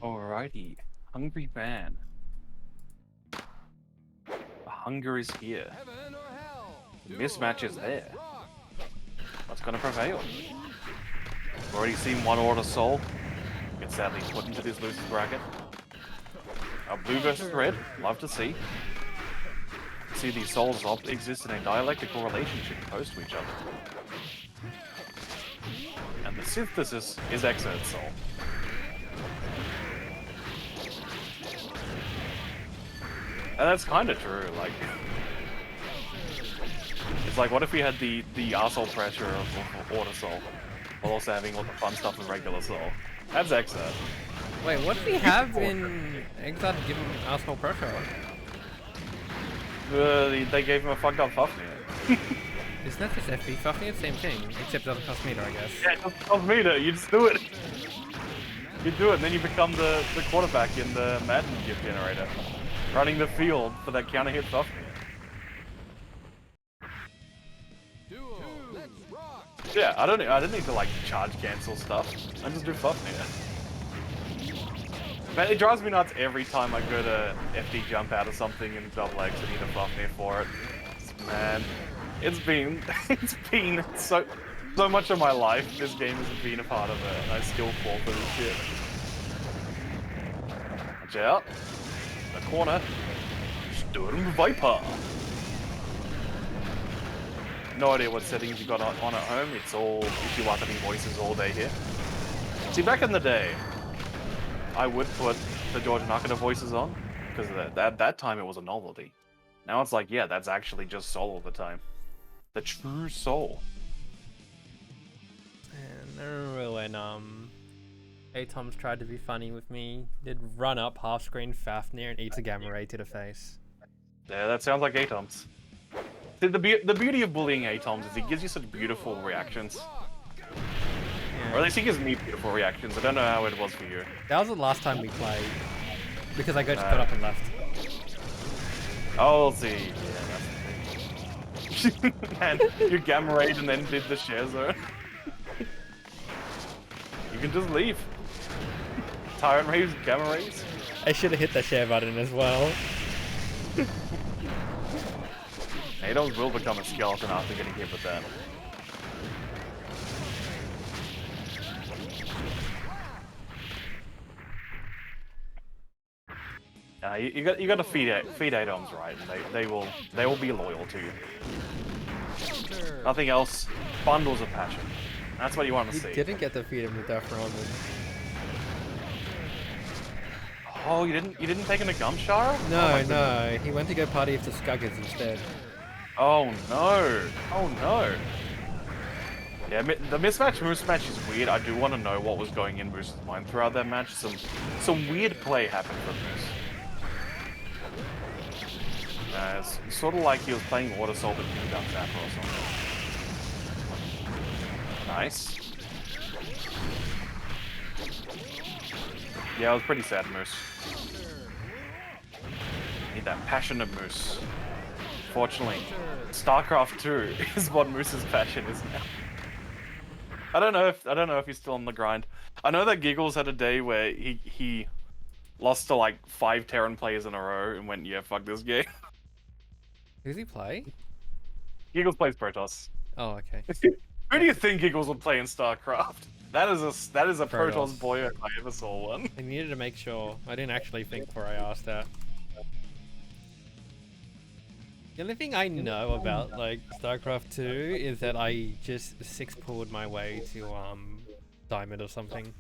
Alrighty, Hungry Man. The hunger is here. Heaven or hell. The mismatch is there. What's gonna prevail? We've already seen one Order Soul get sadly put into this losers bracket. Blue versus red, love to see. See these souls exist in a dialectical relationship opposed to each other. And the synthesis is Exert Soul. And that's kind of true, like... It's like, what if we had the arsehole pressure of Order Soul, while also having all the fun stuff with regular Soul? That's Exert. Wait, what do we have in Exile to give him asshole pressure? They gave him a fucked up Fafnir. Isn't that just FP Fafnir? Same thing, except it doesn't cost meter, I guess. Yeah, it doesn't cost meter, you just do it. You do it, and then you become the quarterback in the Madden gift generator. Running the field for that counter hit Fafnir. Yeah, I don't need to like charge cancel stuff. I just do Fafnir. Man, it drives me nuts every time I go to FD jump out of something in double X and need a Fafnir for it. Man, it's been so So much of my life, this game has been a part of it, and I still fall for this shit. Watch out. The corner. Sturm Viper. No idea what settings you got on at home. It's all Ishiwatani voices all day here. See, back in the day, I would put the George Nakata voices on, because at that time it was a novelty. Now it's like, yeah, that's actually just Soul all the time. The true Soul. And I remember when Atoms tried to be funny with me, did run up half screen Fafnir and eats a gamma ray to the face. Yeah, that sounds like Atoms. See, the beauty of bullying Atoms is he gives you such beautiful reactions. Yeah. Or at least he gives me beautiful reactions. I don't know how it was for you. That was the last time we played, because I just got up and left. Oh, see. Yeah, that's the thing. And you gamma rayed and then did the share zone. You can just leave. Tyrant rays, gamma rays. I should have hit the share button as well. Atoms will become a skeleton after getting hit with that. You got to feed Atoms right, and they will be loyal to you. Nothing else. Bundles of passion. That's what you want to see. Didn't get to feed him with Death Ramen. Oh, you didn't take him to Gumshara? No, no, he went to go party with the Skuggers instead. Oh no! Oh no! Yeah, the mismatch Moose match is weird. I do want to know what was going in Moose's mind throughout that match. Some weird play happened from Moose. It's sort of like he was playing Water Soul with Gun Zapper or something. Nice. Yeah, it was pretty sad, Moose. Need that passion of Moose. Fortunately, StarCraft 2 is what Moose's passion is now. I don't know if he's still on the grind. I know that Giggles had a day where he lost to like 5 Terran players in a row and went, yeah, fuck this game. Who does he play? Giggles plays Protoss. Oh, okay. Who do you think Giggles would play in StarCraft? That is a Protoss Protoss. boy if I ever saw one. I needed to make sure. I didn't actually think before I asked that. The only thing I know about like StarCraft 2 is that I just 6-pulled my way to Diamond or something.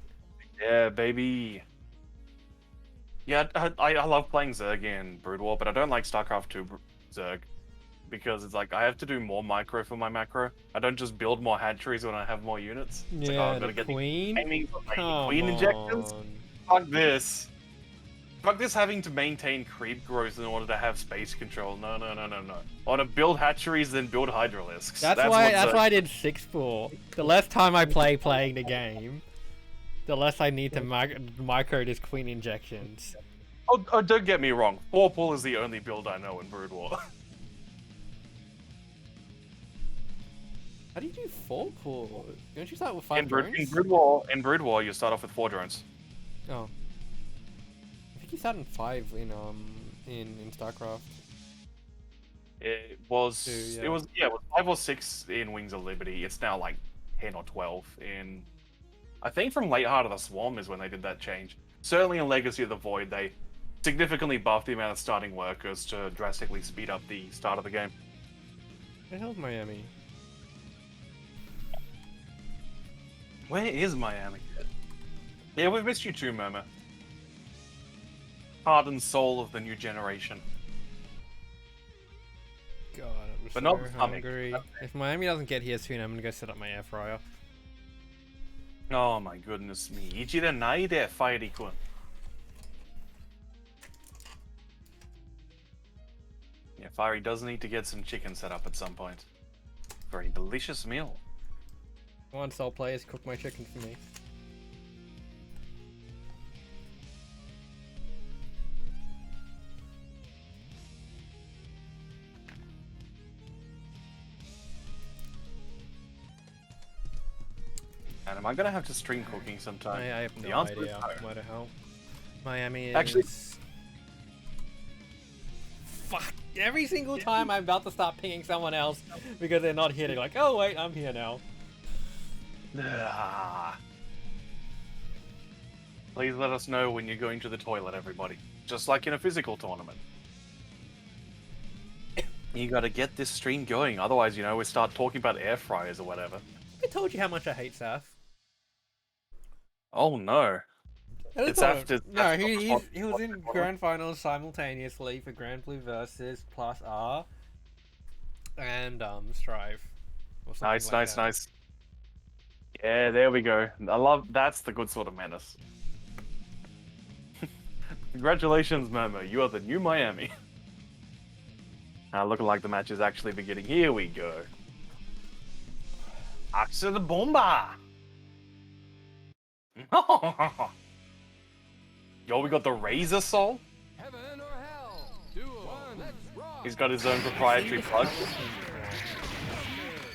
Yeah, baby. Yeah, I love playing Zerg in Brood War, but I don't like StarCraft 2 Zerg. Because it's like, I have to do more micro for my macro. I don't just build more hatcheries when I have more units. It's Yeah, like, oh, I've got to the get Queen? the Queen injections. Fuck this. Fuck this having to maintain creep growth in order to have space control. No. I want to build hatcheries, then build Hydralisks. That's why I did 6-pull. The less time I playing the game, the less I need to micro this Queen injections. Oh, don't get me wrong. 4-pull is the only build I know in Brood War. How do you do 4-pull? Don't you start with 5 in drones? Brood War, you start off with 4 drones. Oh. I think you start in 5 in StarCraft. It was 2, yeah. it was 5 or 6 in Wings of Liberty. It's now like 10 or 12 in. I think from late Heart of the Swarm is when they did that change. Certainly in Legacy of the Void, they significantly buffed the amount of starting workers to drastically speed up the start of the game. Where the hell's Miami? Where is Miami? Yeah, we've missed you too, Murmur. Heart and soul of the new generation. God, I'm But so not stomach. hungry. If Miami doesn't get here soon, I'm gonna go set up my air fryer. Oh my goodness me. Ichida nai de, Fiery-kun. Yeah, Fiery does need to get some chicken set up at some point. Very delicious meal. Come on, Soul Players, cook my chicken for me. And am I gonna have to stream cooking sometime? I have The no answer is idea no. where the hell. Miami is... Actually- Fuck! Every single time I'm about to start pinging someone else because they're not here, they're like, oh wait, I'm here now. Ah. Please let us know when you're going to the toilet, everybody. Just like in a physical tournament. You gotta get this stream going, otherwise, you know, we start talking about air fryers or whatever. I told you how much I hate Saf. Oh no. It's after. No, he was in grand finals simultaneously for Grand Blue versus Plus R and Strive. Or something Nice, like nice, that. nice. Yeah, there we go. I love that's the good sort of menace. Congratulations, Momo. You are the new Miami. Looking like the match is actually beginning. Here we go. Axa the Bomba! Yo, we got the Razor Soul. Heaven or hell. 2 1. Let's rock. He's got his own proprietary plug.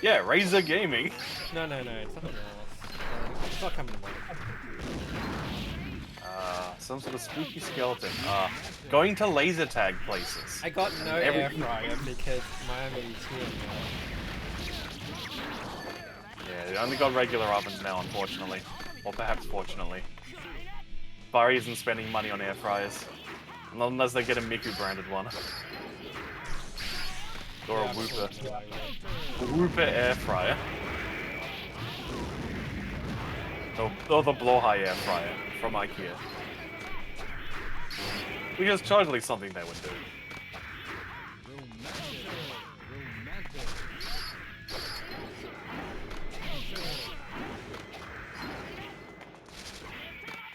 Yeah, Razor Gaming. No, it's something else. It's not coming to mind. Some sort of spooky skeleton. Going to laser tag places. I got no air fryer because Miami is here now. Yeah, they only got regular ovens now, unfortunately. Or perhaps fortunately. Fari isn't spending money on air fryers. Not unless they get a Miku branded one. Or a Whooper. A Whooper air fryer. Or the Blowhigh air fryer from IKEA. Which is totally something they would do.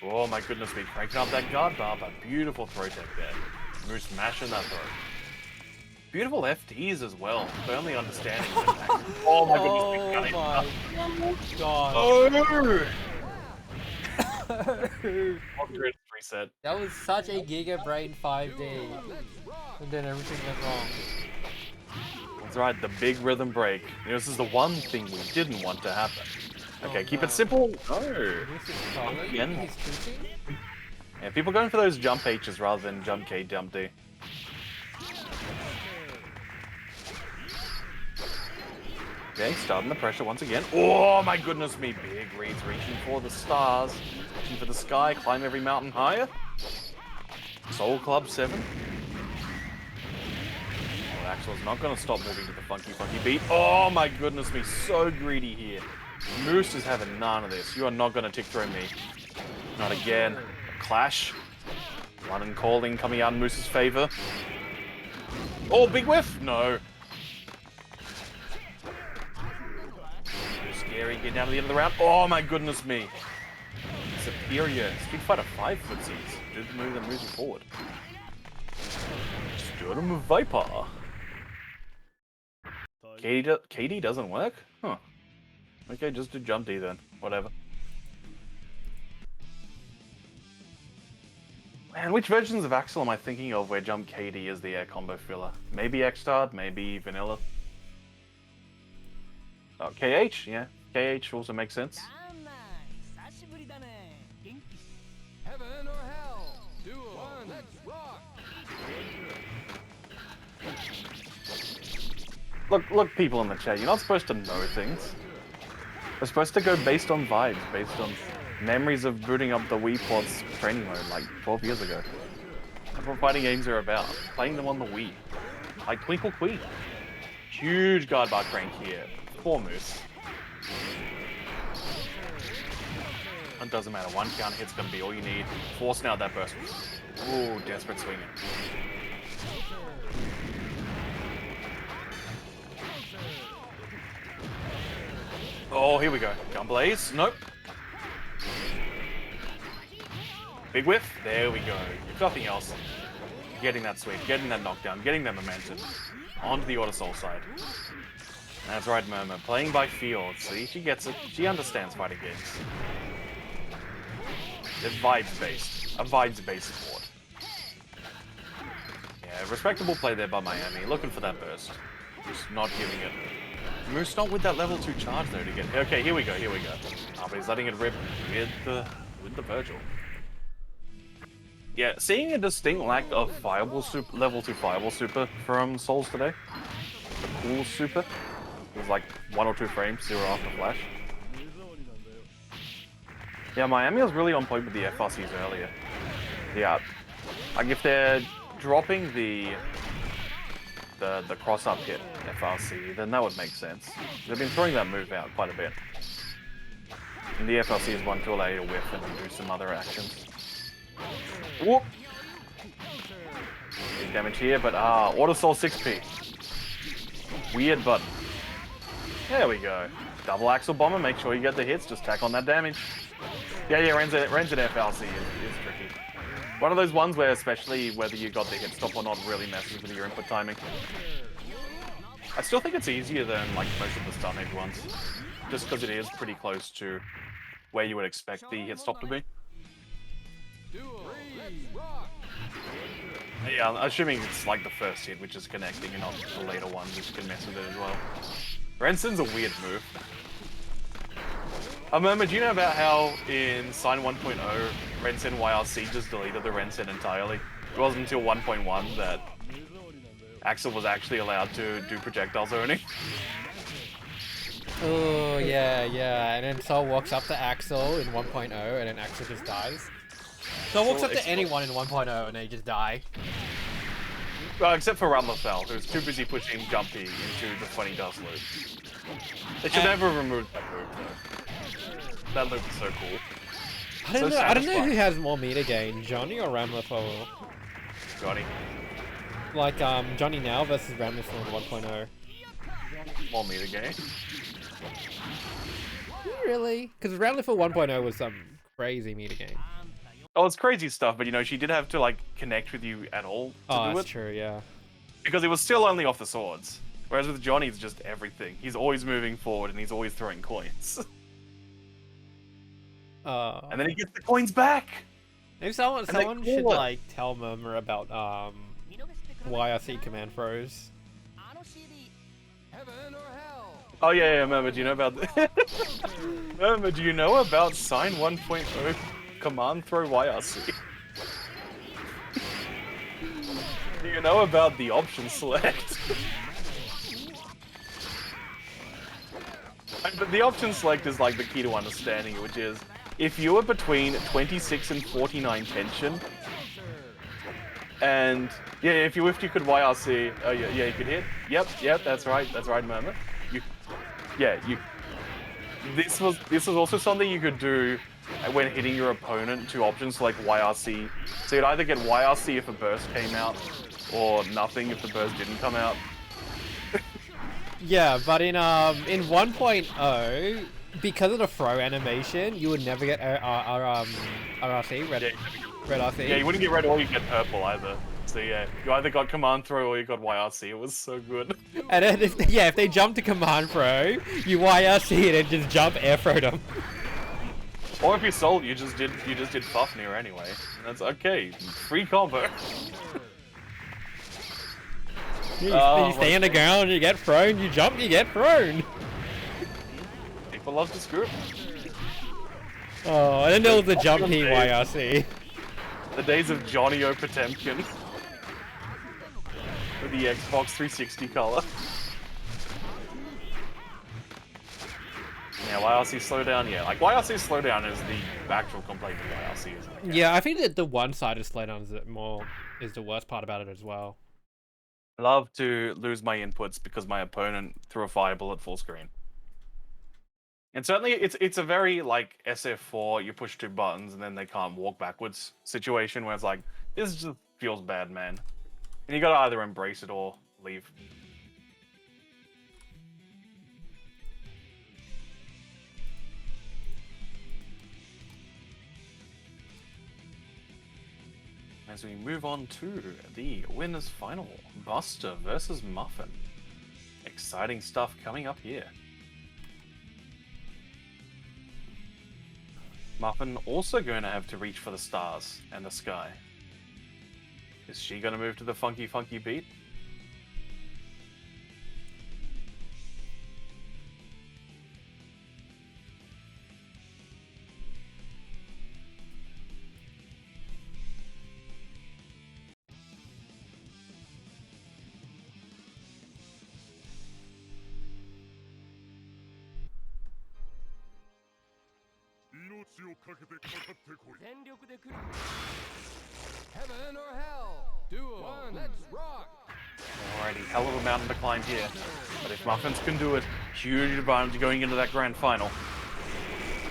Oh my goodness me, cranking up that guard bar, but beautiful throw tech there. Moose smashing that throw. Beautiful FTs as well, firmly understanding the impact. Oh my goodness, Oh my god. Oh! Reset. That was such a Giga Brain 5D. And then everything went wrong. That's right, the big rhythm break. This is the one thing we didn't want to happen. Okay, keep no. it simple. No. This is solid. Again. He's cheating? Yeah, people going for those jump H's rather than jump K, jump D. Okay, starting the pressure once again. Oh my goodness me, big reads, reaching for the stars, reaching for the sky, climb every mountain higher. Soul Club 7. Well, Axel's not going to stop moving to the funky beat. Oh my goodness me, so greedy here. Moose is having none of this. You are not going to tick through me. Not again. A clash. London calling coming out in Moose's favor. Oh, big whiff? No. Scary, get down to the end of the round. Oh my goodness me. Superior. Street Fighter 5 footsies. Do the move that moves you forward. Sturm Viper. KD doesn't work? Huh. Okay, just do jump D then. Whatever. Man, which versions of Axel am I thinking of where jump KD is the air combo filler? Maybe X-Start, maybe Vanilla. Oh, KH? Yeah. KH also makes sense. Heaven or hell. 2 1. Let's rock. Look, people in the chat, you're not supposed to know things. We're supposed to go based on vibes, based on memories of booting up the Wii Pods training mode like 12 years ago. That's what fighting games are about. Playing them on the Wii. Like Twinkle Queen. Huge guard bar crank here. Poor Moose. It doesn't matter, 1 count hit's gonna be all you need. Forcing out that burst. Ooh, desperate swinging. Oh, here we go. Gunblaze. Nope. Big whiff. There we go. If nothing else, getting that sweep, getting that knockdown, getting that momentum onto the Auto Soul side. That's right, Murmur. Playing by feel. See, she gets it. She understands fighting games. It's vibes-based. A vibes-based sport. Yeah, respectable play there by Miami. Looking for that burst. Just not giving it. Moose not with that level 2 charge though to get. Okay, here we go. Oh, but he's letting it rip with the Virgil. Yeah, seeing a distinct lack of fireball super, level 2 fireball super from Souls today. The cool super. It was like 1 or 2 frames, 0 after flash. Yeah, Miami was really on point with the FRCs earlier. Yeah, like if they're dropping the cross-up hit FRC, then that would make sense. They've been throwing that move out quite a bit. And the FRC is one to allow you to whiff and do some other actions. Whoop! Big damage here, but Auto Soul 6p. Weird button. There we go. Double Axle Bomber, make sure you get the hits, just tack on that damage. Yeah, Ren's an FRC is tricky. One of those ones where, especially whether you got the hit stop or not, really messes with your input timing. I still think it's easier than like most of the stun edge ones, just because it is pretty close to where you would expect the hit stop to be. Yeah, I'm assuming it's like the first hit which is connecting and not the later ones which can mess with it as well. Rensen's a weird move. Murmur, do you know about how in Sign 1.0, Rensen YRC just deleted the Rensen entirely? It wasn't until 1.1 that Axel was actually allowed to do projectile zoning. Oh, yeah, and then Sol walks up to Axel in 1.0, and then Axel just dies. Sol walks up to anyone in 1.0, and they just die. Well, except for Ramlafell, who's too busy pushing Jumpy into the funny dust loop. They should never remove that loop, though. That loop is so cool. I don't know who has more meter gain, Johnny or Ramlafell. Johnny. Like, Johnny now versus Ramlafell in 1.0. More meter gain. Really? Because Ramlafell 1.0 was some crazy meter gain. Oh, it's crazy stuff, but you know, she did have to like connect with you at all to do it. Oh, that's true, yeah. Because it was still only off the swords. Whereas with Johnny, it's just everything. He's always moving forward and he's always throwing coins. And then he gets the coins back! Maybe someone should like tell Murmur about YRC command throws. Oh yeah, Murmur, do you know about Murmur, do you know about Sign 1.0 command throw YRC? Do you know about the option select? But the option select is like the key to understanding it, which is if you are between 26 and 49 tension, and yeah, if you whiffed, you could YRC. Oh yeah, you could hit. Yep, that's right, Murmur. This was also something you could do when hitting your opponent. Two options like YRC. So you'd either get YRC if a burst came out, or nothing if the burst didn't come out. Yeah, but in 1.0, because of the throw animation, you would never get RRC, red RC. Yeah, you wouldn't get red or you get purple either. So yeah, you either got command throw or you got YRC. It was so good. And then if they jump to command throw, you YRC it and just jump air throw them. Or if you sold, you just did Fafnir anyway. And that's okay. Free combo. You stay on the ground, you get thrown. You jump, you get thrown. People love to screw. Oh, and then there was the jumpy YRC. The days of Johnny O. Potemkin. With the Xbox 360 color. Yeah, YRC slowdown, yeah. Like, YRC slowdown is the actual complaint of YRC, isn't it? Yeah, I think that the one-sided slowdown is the worst part about it as well. I love to lose my inputs because my opponent threw a fire bullet full screen. And certainly it's a very like SF4, you push two buttons and then they can't walk backwards situation where it's like, this just feels bad, man. And you gotta either embrace it or leave. As we move on to the winners final, Buster versus Muffin. Exciting stuff coming up here. Muffin also going to have to reach for the stars and the sky. Is she going to move to the funky beat? Heaven or hell. Duel. One. Let's rock. Alrighty, hell of a mountain to climb here. But if Muffins can do it, huge advantage going into that grand final.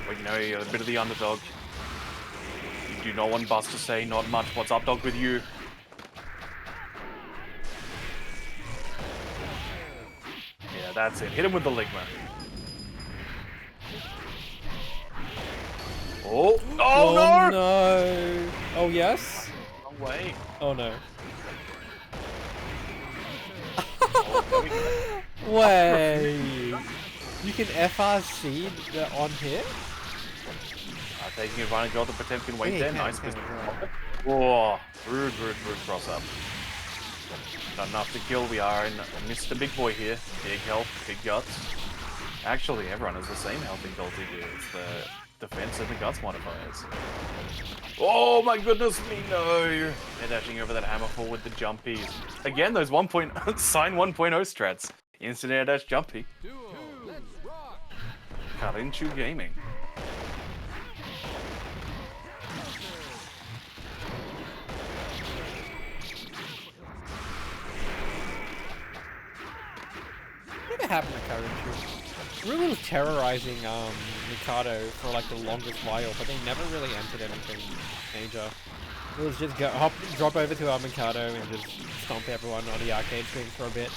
But you know, you're a bit of the underdog. You do not want Buzz to say, not much. What's up, dog, with you? Yeah, that's it. Hit him with the Ligma. Oh! Oh, no! No! Oh, yes? No way. Oh, no. Oh, Wait! You can FRC the on hit? taking advantage of the Potemkin weight Yeah, there. you Nice can, business. right. Whoa! Rude cross up. Not enough to kill. We are in Mr. Big Boy here. Big health, big guts. Actually, everyone has the same health ability here. It's the defense and the guts modifiers. Oh my goodness me, no! Air dashing over that hammer fall with the jumpies. Again, those Sign 1.0 strats. Instant air dash jumpy. Duel. Let's rock. Karinchu Gaming. What happened to Karinchu? Rue was terrorizing Mikado for like the longest while, but they never really entered anything major. It was just drop over to Mikado and just stomp everyone on the arcade screens for a bit.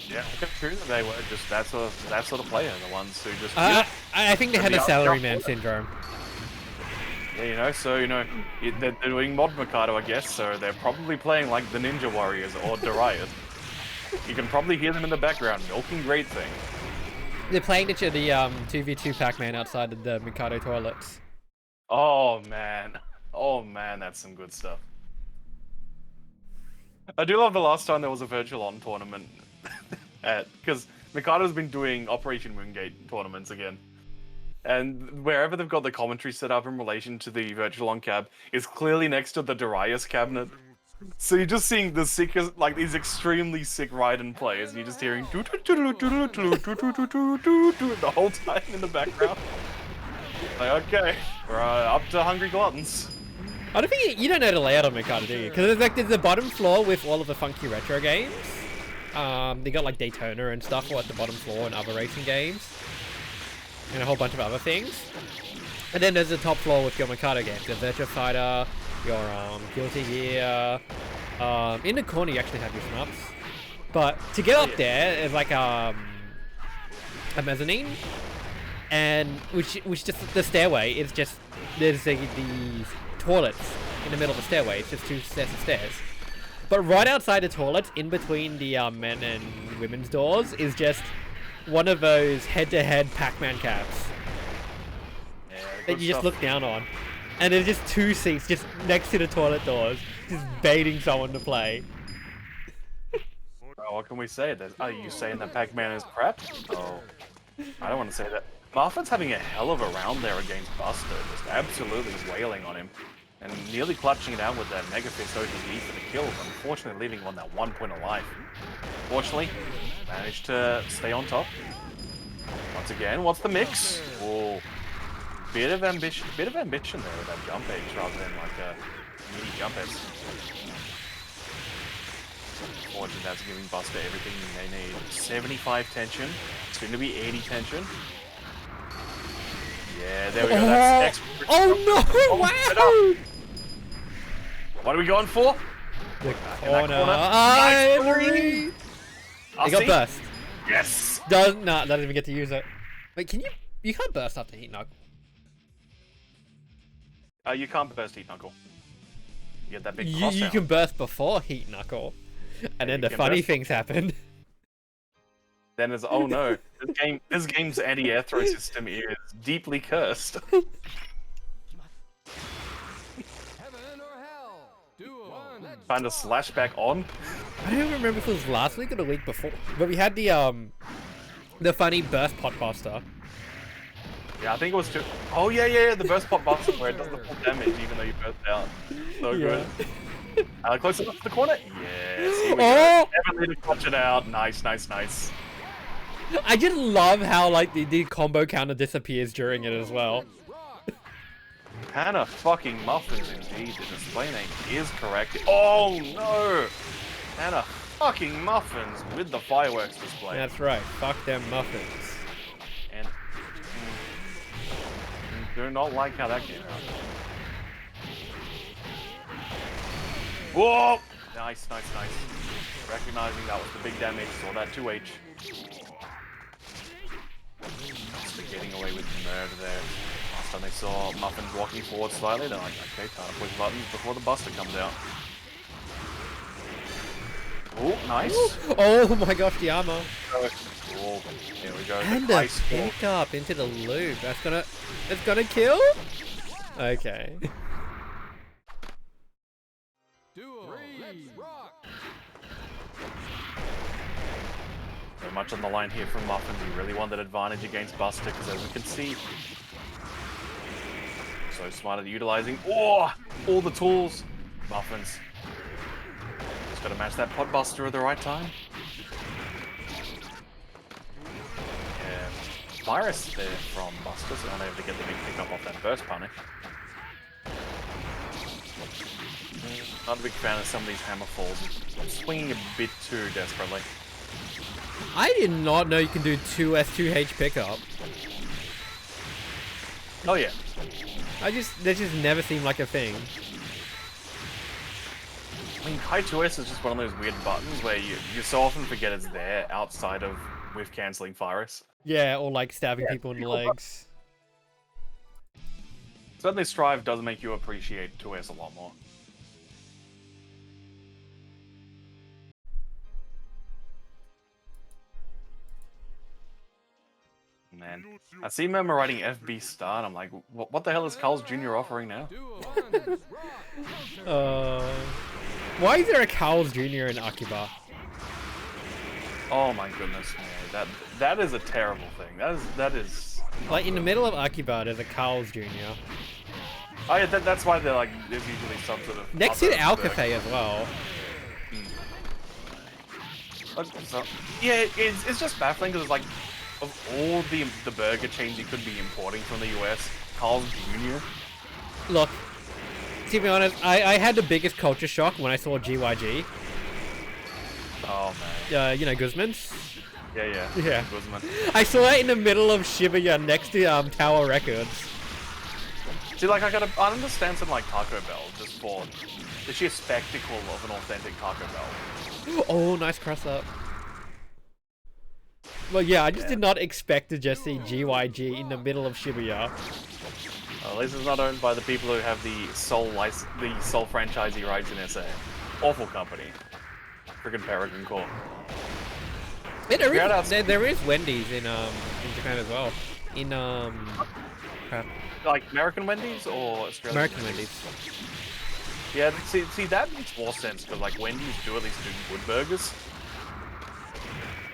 Yeah, I could prove that they were just that sort of player, the ones who just. I think they had a salaryman syndrome. Yeah, you know, so you know, they're doing mod Mikado, I guess. So they're probably playing like the Ninja Warriors or Darius. You can probably hear them in the background milking great thing. They're playing the 2v2 Pac-Man outside of the Mikado toilets. Oh man, that's some good stuff. I do love the last time there was a virtual on tournament, because Mikado's been doing Operation Moongate tournaments again, and wherever they've got the commentary set up in relation to the virtual on cab is clearly next to the Darius cabinet. So you're just seeing the sickest, like these extremely sick Raiden players, and you're just hearing the whole time in the background. Like, okay, we're up to Hungry Gluttons. I don't think you don't know the layout of Mikado, do you? Because there's the bottom floor with all of the funky retro games. They got like Daytona and stuff at the bottom floor and other racing games. And a whole bunch of other things. And then there's the top floor with your Mikado games. Your Virtua Fighter, your Guilty Gear. In the corner you actually have your shmups. But to get up there, it's like a mezzanine. And which just the stairway is just there's the toilets in the middle of the stairway. It's just 2 sets of stairs. But right outside the toilets, in between the men and women's doors, is just one of those head-to-head Pac-Man cabs that you just look down on. And there's just 2 seats just next to the toilet doors, just baiting someone to play. Well, what can we say? Are you saying that Pac-Man is crap? Oh, I don't want to say that. Marfin's having a hell of a round there against Buster, just absolutely wailing on him. And nearly clutching it out with that Mega Fist OTB for the kill, unfortunately leaving him on that 1 point of life. Fortunately, managed to stay on top. Once again, what's the mix? Oh, bit of ambition there with that jump edge rather than like a mini jump edge. Fortunately, that's giving Buster everything they need. 75 tension, soon to be 80 tension. Yeah, there we go. That's extra. Oh no! Wow! What are we going for? The corner. Nice three. He got burst. Yes. Doesn't even get to use it. Wait, can you? You can't burst after Heat Knuckle. You can't burst Heat Knuckle. You get that big You cross out. can burst before Heat Knuckle, and then the funny things happen. Then it's oh no, this game's anti-air throw system is deeply cursed. Heaven or hell. Duel. One. Let's Find a slash back on. I don't even remember if it was last week or the week before, but we had the funny burst pot buster. Yeah, I think it was two. Oh yeah, the burst pop buster where it does the full damage even though you burst out. So good. Close enough to the corner. Yes. Here we go. Never need to clutch it out. Nice. I just love how like the combo counter disappears during it as well. Hannah fucking Muffins indeed. The display name is correct. Oh no! Hannah fucking Muffins with the fireworks display. That's right. Fuck them muffins. And do not like how that came out. Whoa! Nice, nice, nice. Recognizing that was the big damage, saw that 2H. Just getting away with murder there. Last time they saw Muffins walking forward slightly, they're like, okay, time to push buttons before the Buster comes out. Oh, nice. Oh my gosh, the armor. Oh, here we go. And The a ice ball. pick up into the loop. That's gonna kill? Okay. Duel. Let's rock. Very much on the line here from Muffins. He really wanted advantage against Buster because, as we can see, so smart at utilizing all the tools. Muffins just got to match that pot Buster at the right time. Yeah, virus there from Buster, so unable to get the big pick up off that first punish. Not a big fan of some of these hammer falls. Swinging a bit too desperately. I did not know you can do 2S2H pickup. Oh yeah. That just never seemed like a thing. I mean, high 2S is just one of those weird buttons where you so often forget it's there outside of with cancelling virus. Yeah, or like stabbing people in the legs. Certainly Strive does make you appreciate 2S a lot more. Man, I see Memo writing FB star, and I'm like, what the hell is Carl's Jr. offering now? Duel. Let's rock. Why is there a Carl's Jr. in Akiba? Oh my goodness, man, that is a terrible thing. That is Like in the middle of Akiba, there's a Carl's Jr. Oh yeah, that's why they're like there's usually some sort of Next to other the Alcafe as well. So, yeah, it's just baffling because it's like of all the burger chains you could be importing from the US, Carl's Jr. Look, to be honest, I had the biggest culture shock when I saw GYG. Oh man. You know, Guzman's? Yeah. Yeah. Guzman. I saw it in the middle of Shibuya next to Tower Records. See, like I understand something like Taco Bell just for the sheer spectacle of an authentic Taco Bell. Oh, nice cross up. Well, yeah, I just did not expect to just see GYG in the middle of Shibuya. At least it's not owned by the people who have the sole franchisee rights in SA. Awful company. Friggin' Peregrine Corp. Yeah, there is Wendy's in Japan as well. In crap. Like American Wendy's or Australian? American Wendy's. Yeah, see that makes more sense because like Wendy's do at least do good burgers.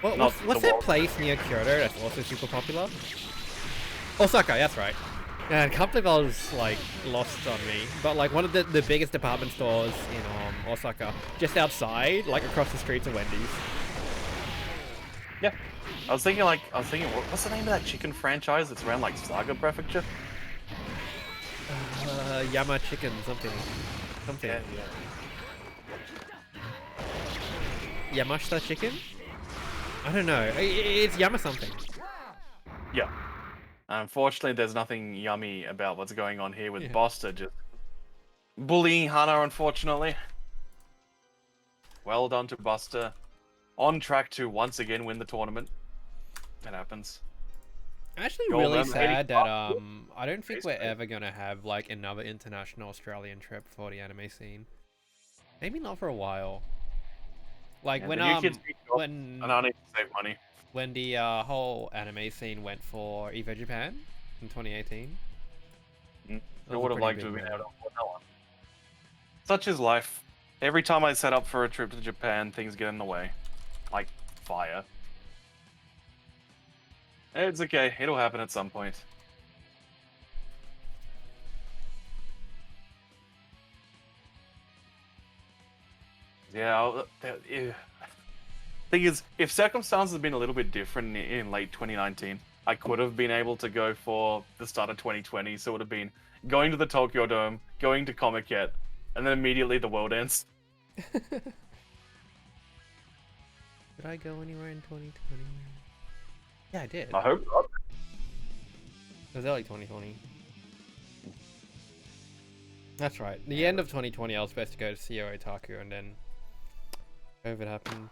What's that place near Kyoto that's also super popular? Osaka, that's right. And I can't believe I was like lost on me. But like one of the biggest department stores in Osaka, just outside, like across the streets of Wendy's. Yeah. I was thinking what's the name of that chicken franchise that's around like Saga Prefecture? Yama Chicken something. Yeah. Yamashita Chicken? I don't know. It's Yama something. Yeah. Unfortunately, there's nothing yummy about what's going on here with Buster just bullying Hana, unfortunately. Well done to Buster. On track to once again win the tournament. It happens. Actually, Go really around sad 80 that I don't think we're ever gonna have like another international Australian trip for the anime scene. Maybe not for a while. Like when and I need to save money. when the whole anime scene went for EVO Japan in 2018. I would have liked to have been able to afford that one. Such is life. Every time I set up for a trip to Japan, things get in the way. Like fire. It's okay, it'll happen at some point. Yeah, thing is, if circumstances had been a little bit different in late 2019, I could have been able to go for the start of 2020, so it would have been going to the Tokyo Dome, going to Comic-Con, and then immediately the World Ends. Did I go anywhere in 2020? Yeah, I did. I hope not. It was early 2020. That's right. The end of 2020, I was supposed to go to CEO Otaku, and then COVID happened.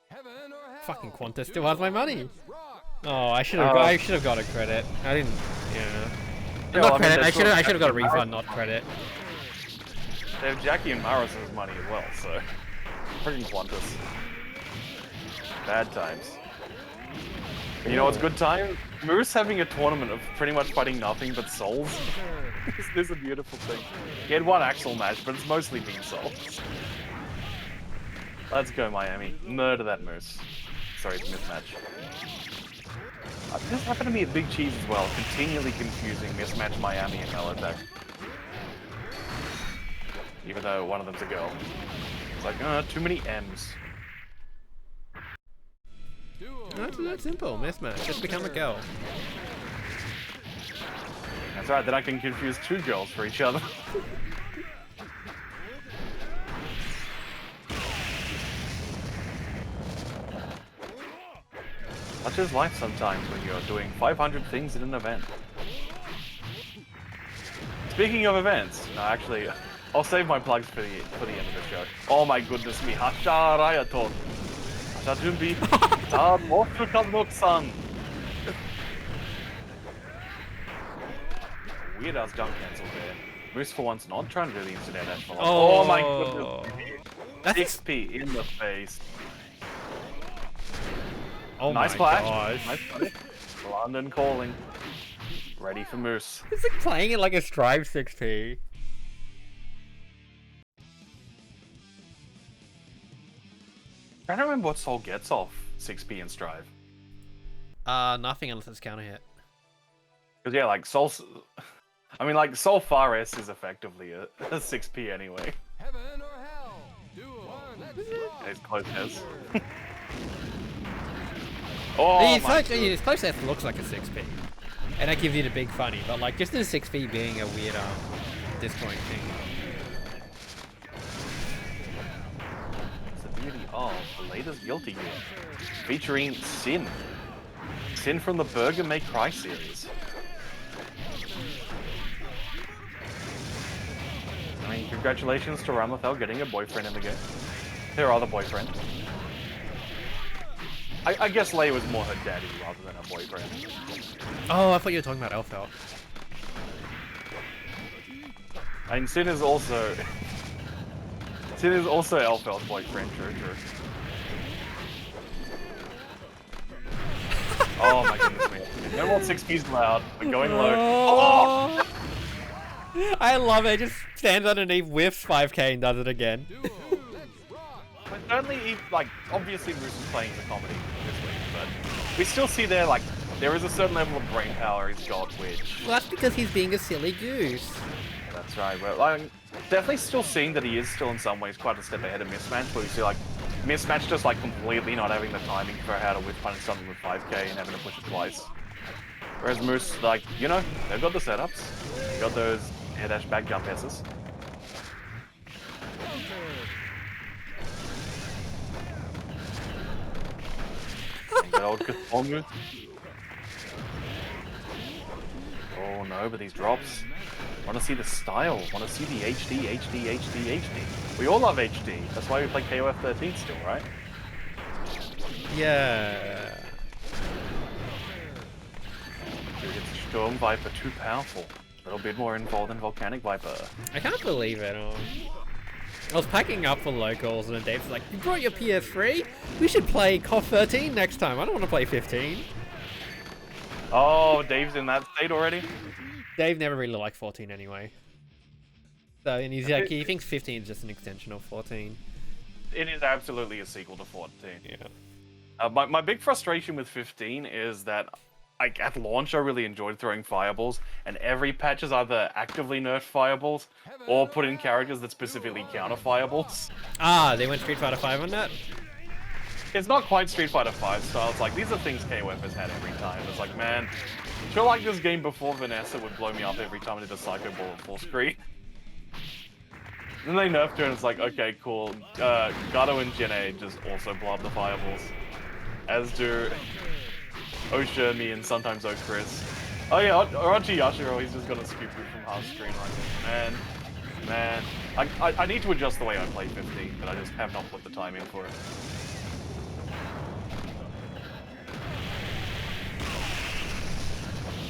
Heaven or hell. Fucking Qantas still has my money. Let's rock. Oh, I should have got a credit. I didn't. Yeah. Yeah, Not well, I mean, credit. they I should have got a still- refund, not credit. They have Jackie and Maris's money as well, so freaking Qantas. Bad times. You know what's good time? Moose having a tournament of pretty much fighting nothing but souls. This is a beautiful thing. He had one Axel match, but it's mostly been souls. Let's go, Miami. Murder that Moose. Sorry, it's a mismatch. This happened to me at Big Cheese as well, continually confusing mismatch Miami and Melotech. Even though one of them's a girl. It's like, too many M's. Duel. That's that simple. Mismatch. Just become a girl. That's right, then I can confuse two girls for each other. Such is life sometimes when you're doing 500 things in an event. Speaking of events, no, actually, I'll save my plugs for the end of the show. Oh my goodness me, Hasharayato. Hashajunbi. Mofukazunoku-san. Weird ass jump cancel there. Moose for once not trying to do the internet national. Oh my goodness. That's 6p in the face. Oh Nice my flash. gosh. Nice flash. London calling. Ready for Moose. It's like playing it like a Strive 6P. I don't remember what Soul gets off 6p in Strive. Nothing unless it's counter hit. Because yeah, like Soul... I mean, like, Soul Far S is effectively a 6p anyway. Heaven or hell. Duel. Let's rock. As close as. Oh It's my close, it's close as looks like a 6P. And that gives you the big funny, but like just in 6P being a weird disjoint thing. It's the beauty of the latest Guilty Gear. Featuring Sin. Sin from the Burger May Cry series. I mean, congratulations to Ramathel getting a boyfriend in the game. Her other boyfriend. I guess Leia was more her daddy rather than her boyfriend. Oh, I thought you were talking about Elfelt. And Sin is also... Sin is also Elfel's boyfriend, true. Oh my goodness me. No more 6P's loud. We're going low. Oh! I love it. Just stands underneath, whiffs 5k and does it again. Duel. Let's rock. But certainly, like, obviously Moose is playing the comedy this week, but we still see there, like, there is a certain level of brain power he's got, which... Well, that's because he's being a silly goose. Yeah, that's right. Well, I'm definitely still seeing that he is still in some ways quite a step ahead of Mismatch, where we see, like, Mismatch just, like, completely not having the timing for how to whip punish something with 5k and having to push it twice. Whereas Moose, like, you know, they've got the setups. They've got those air dash back jump S's. And good old Cthulhu. Oh no, but these drops. Want to see the style. Want to see the HD. We all love HD. That's why we play KOF 13 still, right? Yeah. Dude, it's Storm Viper too powerful. A little bit more involved than Volcanic Viper. I can't believe it. I was packing up for locals and then Dave's like, you brought your PS3? We should play KOF 13 next time. I don't want to play 15. Oh, Dave's in that state already? Dave never really liked 14 anyway. So, and he's like, he thinks 15 is just an extension of 14. It is absolutely a sequel to 14. Yeah. My big frustration with 15 is that like at launch I really enjoyed throwing fireballs, and every patch has either actively nerfed fireballs or put in characters that specifically counter fireballs. Ah, they went Street Fighter 5 on that? It's not quite Street Fighter 5 style. It's like, these are things KOF has had every time. It's like, man, I feel like this game before Vanessa would blow me up every time I did a Psycho Ball at full screen. Then they nerfed her and it's like, okay, cool. Gato and Jene just also blow up the fireballs. As do Oceanic and sometimes Chris. Oh yeah, Orochi Yashiro, he's just gonna scoop through from half screen right there. Man. I need to adjust the way I play 15, but I just have not put the time in for it.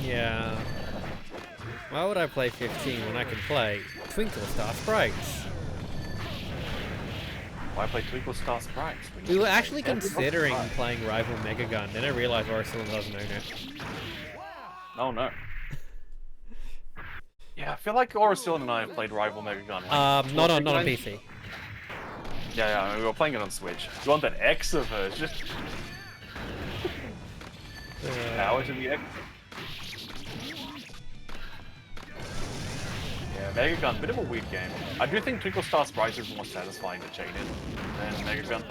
Yeah. Why would I play 15 when I can play Twinkle Star Sprites? Why play Twinkle Star Sprites? We were actually considering playing Rival Mega Gun, then I realized Oracilla doesn't own it. Oh no. Yeah, I feel like Oracilla and I have played Rival Mega Gun. Like, not on PC. Yeah, I mean, we were playing it on Switch. You want that X of hers? Just power to the X. Yeah, Mega Gun, bit of a weird game. I do think Twinkle Star Sprites is more satisfying to chain in than Mega Gun.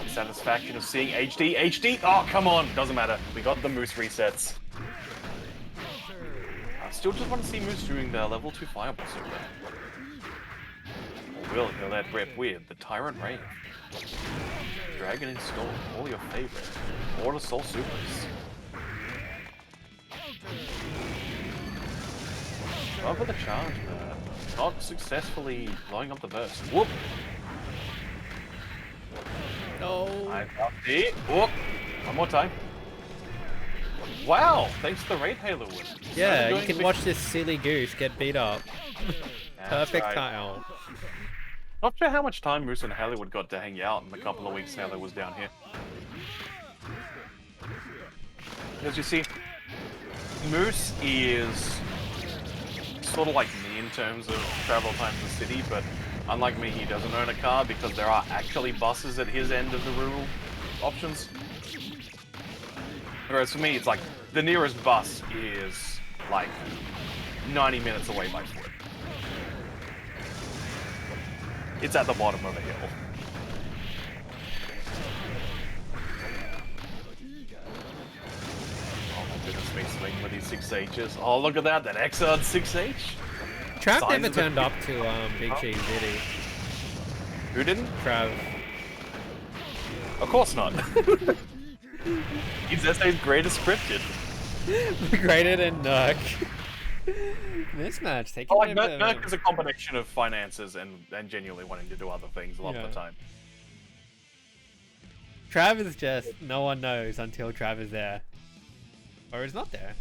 The satisfaction of seeing HD. Oh, come on, doesn't matter. We got the Moose resets. I still just want to see Moose doing the level 2 Fireball Super. Or will he'll let rip with the Tyrant Rave. Dragon install all your favorite Order Soul Supers. Go for the charge, but not successfully blowing up the burst. Whoop! No. I got it. Whoop! One more time. Wow! Thanks to the Raid Halo win. Yeah, you can watch this silly goose get beat up. Perfect right. tile. Not sure how much time Moose and Hollywood got to hang out in the couple of weeks Halo was down here. As you see, Moose is sort of like me in terms of travel time to the city, but unlike me, he doesn't own a car because there are actually buses at his end of the rural options. Whereas for me, it's like, the nearest bus is like 90 minutes away by foot. It's at the bottom of a hill. Oh my goodness me, swing with these 6Hs. Oh, look at that Exard 6H. Trav never turned up to Big Cheese, did he? Who didn't? Trav. Of course not. He's SA's greatest scripted. Greater than Nurk. Mismatch, taking Like, Nurk is a combination of finances and genuinely wanting to do other things a lot of the time. Trav is just, no one knows until Trav is there. Or is not there.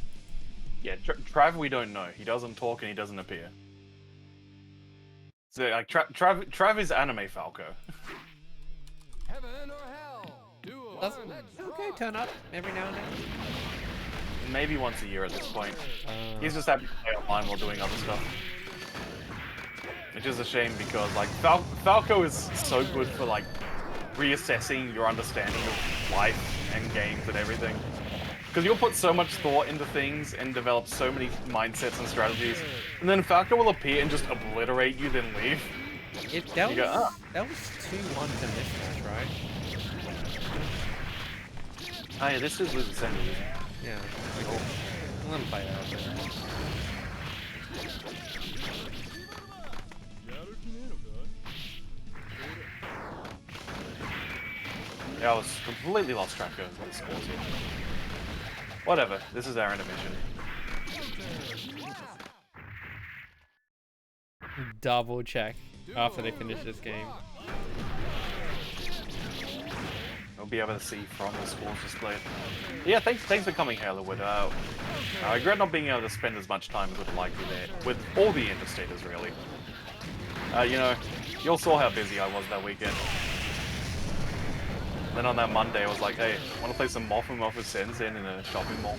Yeah, Trav we don't know. He doesn't talk and he doesn't appear. So, like, Trav is anime Falco. Heaven or hell? Okay, turn up every now and then. Maybe once a year at this point. He's just happy to play online while doing other stuff. Which is a shame because, like, Falco is so good for, like, reassessing your understanding of life and games and everything. Because you'll put so much thought into things and develop so many mindsets and strategies, and then Falco will appear and just obliterate you, then leave. That was 2-1 to Mismatch, right? Oh yeah, this is Losing Sender, isn't it? Yeah. Okay. Let him fight out. Yeah, I was completely lost track of the scores here. Whatever, this is our intermission. Double check after they finish this game. We'll be able to see from the scores displayed. Yeah, thanks for coming, Halowood. I regret not being able to spend as much time as I would have liked with all the interstaters, really. You know, you all saw how busy I was that weekend. Then on that Monday, I was like, hey, I want to play some Mofu Sensen in a shopping mall.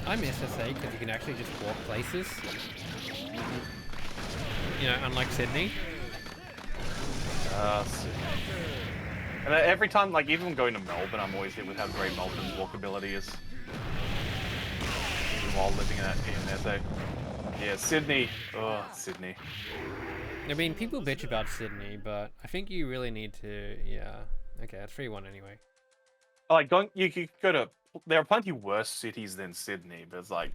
I'm SSA because you can actually just walk places. You know, unlike Sydney. Sydney. And every time, like, even going to Melbourne, I'm always hit with how great Melbourne's walkability is. while living in there, so. Yeah, Sydney. Oh, Sydney. I mean, people bitch about Sydney, but I think you really need to. Yeah. Okay, it's 3-1 anyway. Like, you could go to. There are plenty worse cities than Sydney, but it's like,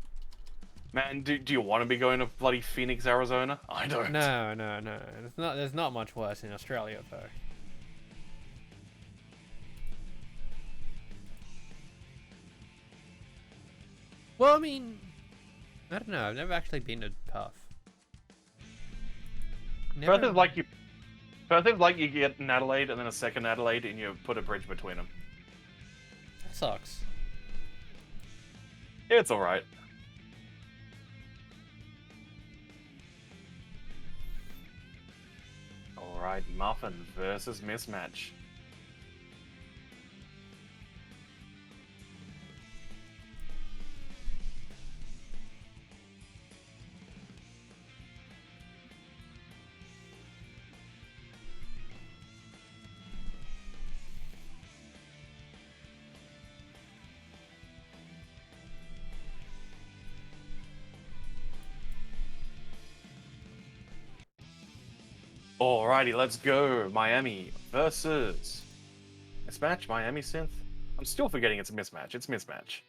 man, do you want to be going to bloody Phoenix, Arizona? I don't. No. There's not much worse in Australia though. Well, I mean, I don't know. I've never actually been to Perth. Perth is like you get an Adelaide and then a second Adelaide, and you put a bridge between them. That sucks. It's all right. All right, Muffin versus Mismatch. Alrighty, let's go. Miami versus Mismatch, Miami Synth. I'm still forgetting it's a Mismatch. It's Mismatch.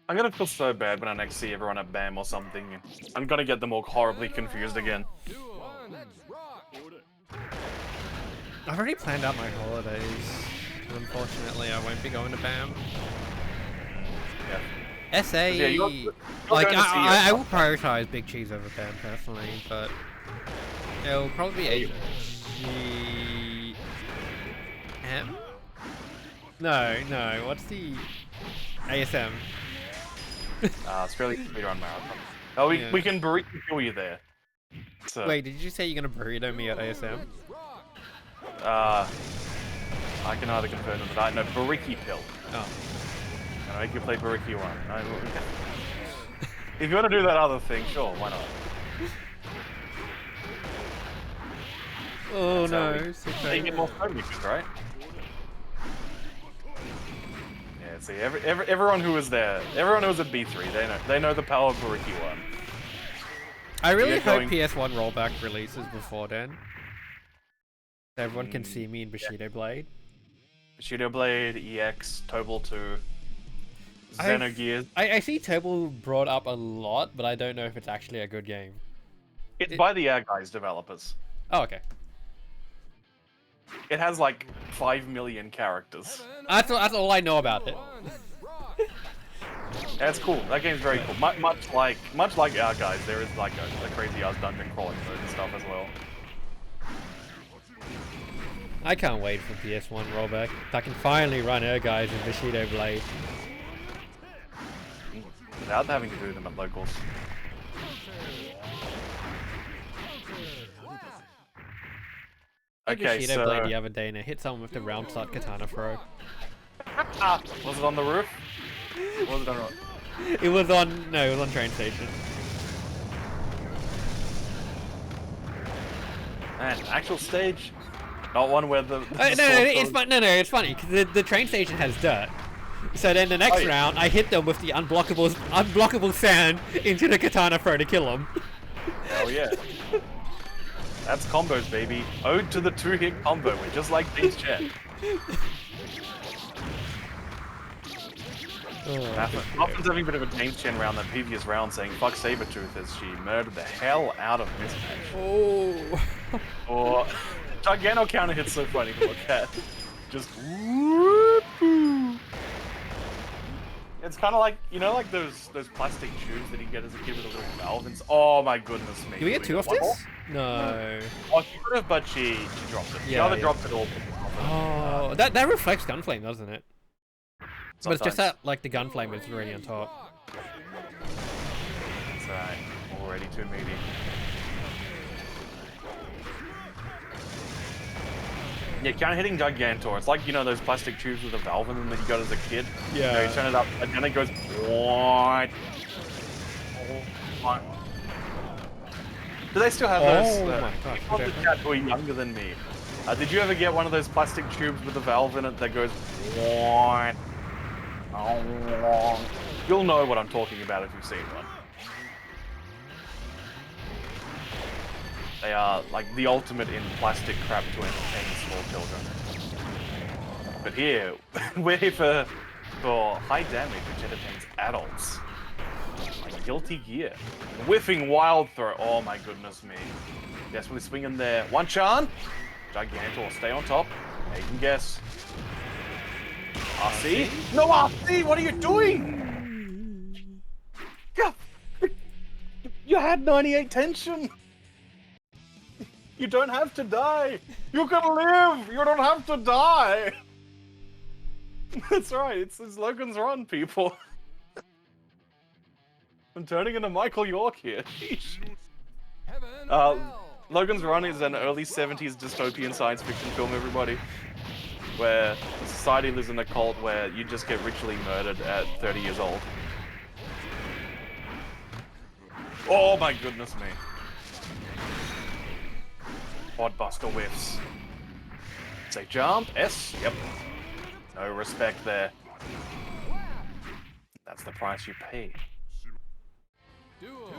I'm gonna feel so bad when I next see everyone at BAM or something. I'm gonna get them all horribly confused again. I've already planned out my holidays. Unfortunately, I won't be going to BAM. Yeah. SA, Yeah, you're like going to see I will prioritize Big Cheese over BAM personally, but it'll probably be AGM. No. What's the ASM? Australian Speedrun Marathon. Oh, we can burrito kill you there. So, Wait, did you say you're gonna burrito me at ASM? I can either confirm or deny. No, Bariki Pill. Oh. I make you play Bariki 1. If you want to do that other thing, sure, why not? Oh That's no, They get more focus, right? Yeah, see, everyone who was there, everyone who was at B3, they know the power of Bariki 1. I really hope PS1 rollback releases before then. So everyone can see me in Bushido Blade. Bushido Blade, EX, Tobal 2, Xenogears. I see Tobal brought up a lot, but I don't know if it's actually a good game. It's by the Guys developers. Oh, okay. It has like 5 million characters. That's all I know about it. That's cool. That game's very cool. Much like Our Guys, there is like a crazy ass dungeon crawling mode and stuff as well. I can't wait for PS1 rollback. I can finally run Our Guys in Bushido Blade. Without having to do them at locals. Okay, Bushido so... Blade the other day and I hit someone with the round shot katana throw. Was it on the roof? Was it on... It was on train station. Man, actual stage? Not one where the it's funny because the train station has dirt. So then the next round, I hit them with the unblockable sand into the katana throw to kill them. Hell yeah. That's combos, baby. Ode to the 2-hit combo, we're just like Dave's chat. Muffin's having a bit of a James Chen round that previous round saying fuck Sabretooth as she murdered the hell out of Mismatch. Oh. Or Gigano counter hit's so funny to look at. Just whoop-oo. It's kind of like, you know, like those plastic tubes that you get as a kid with a little valve. And oh my goodness me! Do we get two of this? No. Oh, she could have, but she dropped it. She either dropped it or. Oh, that reflects gunflame, doesn't it? Sometimes. But it's just that like the gunflame is already on top. That's right. Already too meaty. Yeah, kind of hitting Gigantor. It's like, you know, those plastic tubes with a valve in them that you got as a kid. Yeah. You know, you turn it up, and then it goes. What? Do they still have those? Oh my god. People in the chat who are younger than me. Did you ever get one of those plastic tubes with a valve in it that goes? What? You'll know what I'm talking about if you've seen one. They are like the ultimate in plastic crap to entertain small children. But here, we're here for high damage which entertains adults. Like Guilty Gear. Whiffing Wild Throw. Oh my goodness me. Desperately swinging there. One Chan. Gigantor, stay on top. Yeah, you can guess. RC? No RC! What are you doing? Yeah. You had 98 tension. You don't have to die. You can live. You don't have to die. That's right. It's Logan's Run, people. I'm turning into Michael York here. Sheesh. Logan's Run is an early 70s dystopian science fiction film, everybody, where society lives in a cult where you just get ritually murdered at 30 years old. Oh my goodness me. Quadbuster whiffs. Say jump, S, yep. No respect there. That's the price you pay.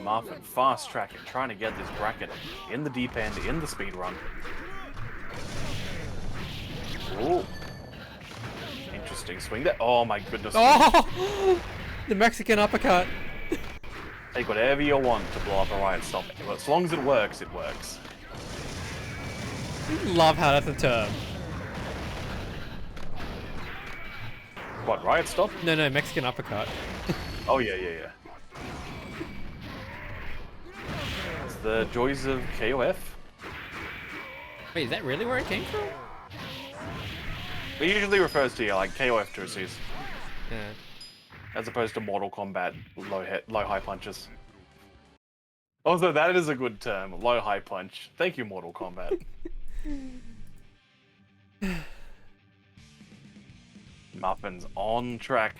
Marvin fast tracking, trying to get this bracket in the deep end, in the speed run. Ooh. Interesting swing there. Oh my goodness. Oh! The Mexican uppercut. Take whatever you want to blow up a riot stop. As long as it works, it works. Love how that's a term. What, riot stop? No, Mexican uppercut. Oh yeah. It's the joys of KOF. Wait, is that really where it came from? It usually refers to like KOF jerseys, Yeah. as opposed to Mortal Kombat low high punches. Also, that is a good term, low high punch. Thank you, Mortal Kombat. Muffin's on track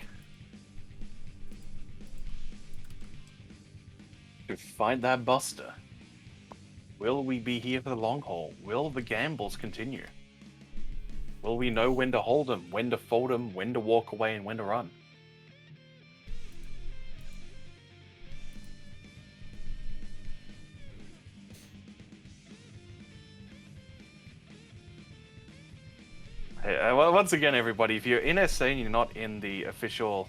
to find that buster. Will we be here for the long haul? Will the gambles continue? Will we know when to hold him, when to fold him, when to walk away, and when to run? Hey, well, once again, everybody, if you're in SA and you're not in the official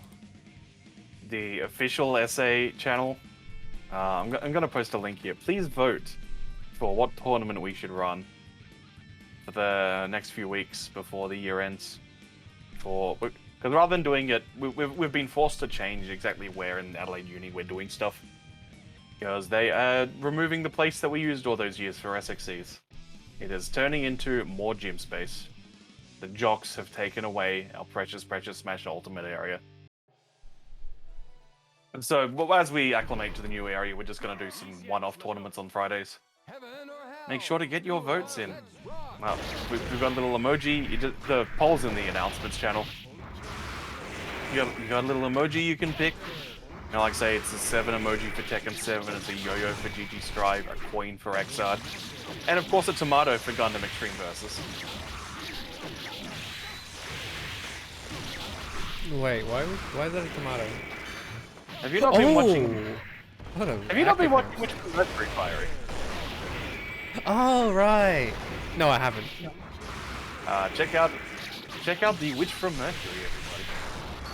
SA channel, I'm going to post a link here. Please vote for what tournament we should run for the next few weeks before the year ends. Because rather than doing it, we've been forced to change exactly where in Adelaide Uni we're doing stuff. Because they are removing the place that we used all those years for SXCs. It is turning into more gym space. The jocks have taken away our precious Smash Ultimate area. And so, as we acclimate to the new area, we're just going to do some one-off tournaments on Fridays. Make sure to get your votes in. Well, we've got a little emoji. The poll's in the announcements channel. You got a little emoji you can pick. You know, like say it's a 7 emoji for Tekken 7, it's a yo-yo for GG Strive, a coin for Xrd, and of course a tomato for Gundam Extreme Versus. Wait, why is that a tomato? Have you not been watching? What a Have you not been watching reference. which Free Fiery? Oh right. No, I haven't. Check out the Witch from Mercury, everybody.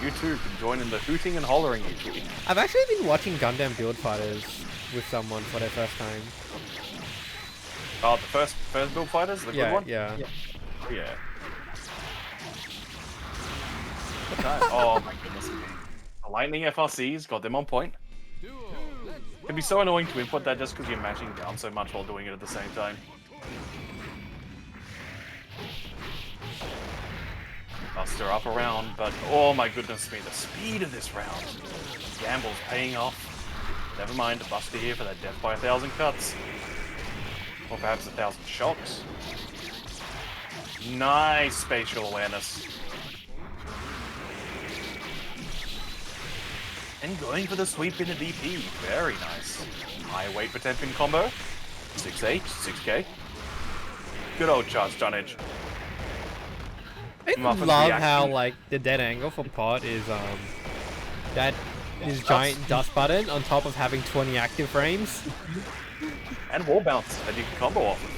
You too can join in the hooting and hollering each week. I've actually been watching Gundam Build Fighters with someone for their first time. Oh, the first Build Fighters, the good one. Yeah. Oh, yeah. What time? Oh my goodness. The Lightning FRCs got them on point. It'd be so annoying to input that just because you're mashing down so much while doing it at the same time. Buster up around, but oh my goodness me, the speed of this round. Gamble's paying off. Never mind, a Buster here for that death by 1,000 cuts. Or perhaps 1,000 shocks. Nice spatial awareness. And going for the sweep into DP. Very nice. High weight for 10-pin combo. 6H, 6K. Good old charge tonnage. I love how like the dead angle for pot is that This giant dust button on top of having 20 active frames. And wall bounce that you can combo off of.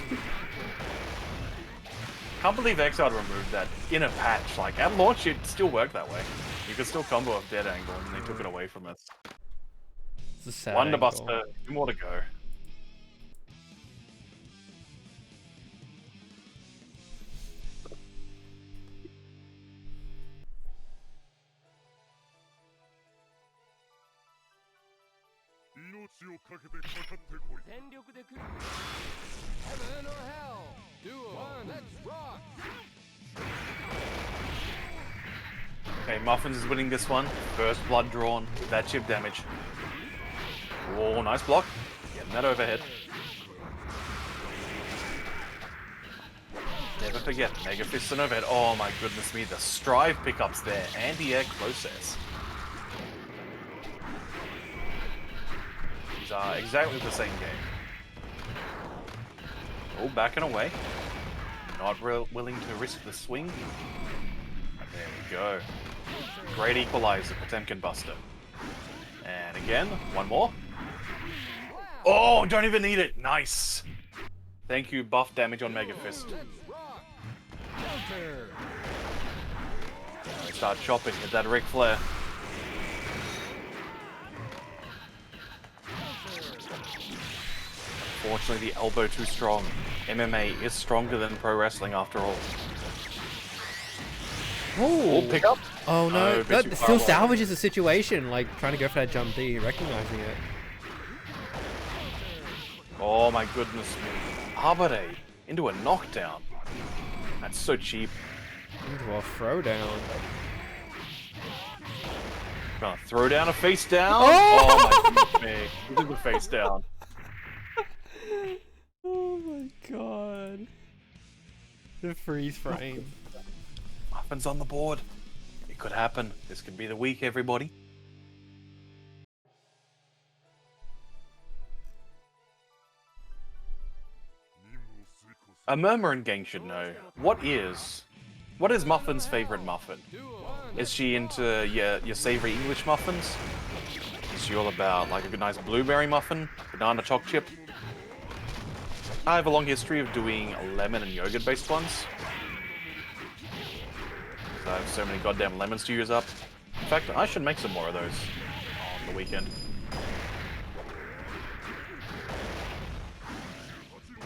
Can't believe Exile removed that in a patch. Like, at launch, it still worked that way. You could still combo off dead angle, and they took it away from us. It's a sad Wonder angle. Buster, 2 more to go. Heaven or hell. Duo. Let's rock. Okay, Muffins is winning this one. First blood drawn with that chip damage. Oh, nice block. Getting that overhead. Never forget, Mega Fist and overhead. Oh my goodness me, the Strive pickups there. Anti-air process. These are exactly the same game. Oh, backing away. Not willing to risk the swing. There we go. Great equalizer, Potemkin Buster. And again, one more. Oh, don't even need it. Nice. Thank you, buff damage on Mega Fist. Start chopping at that Ric Flair. Unfortunately, the elbow too strong. MMA is stronger than pro wrestling after all. Oh, pick up. Oh no, bit too that far still away. salvages the situation, like trying to go for that jump D, recognizing it. Oh my goodness me. Arbore into a knockdown. That's so cheap. Into a throwdown. Gonna throw down a face down. Oh! Oh my goodness me. Look at the face down. Oh my god. The freeze frame. Muffins on the board. It could happen. This could be the week, everybody. A Murmurin gang should know. What is Muffin's favorite muffin? Is she into your savory English muffins? Is she all about like a good nice blueberry muffin? Banana choc chip? I have a long history of doing lemon and yogurt based ones. I have so many goddamn lemons to use up. In fact, I should make some more of those on the weekend.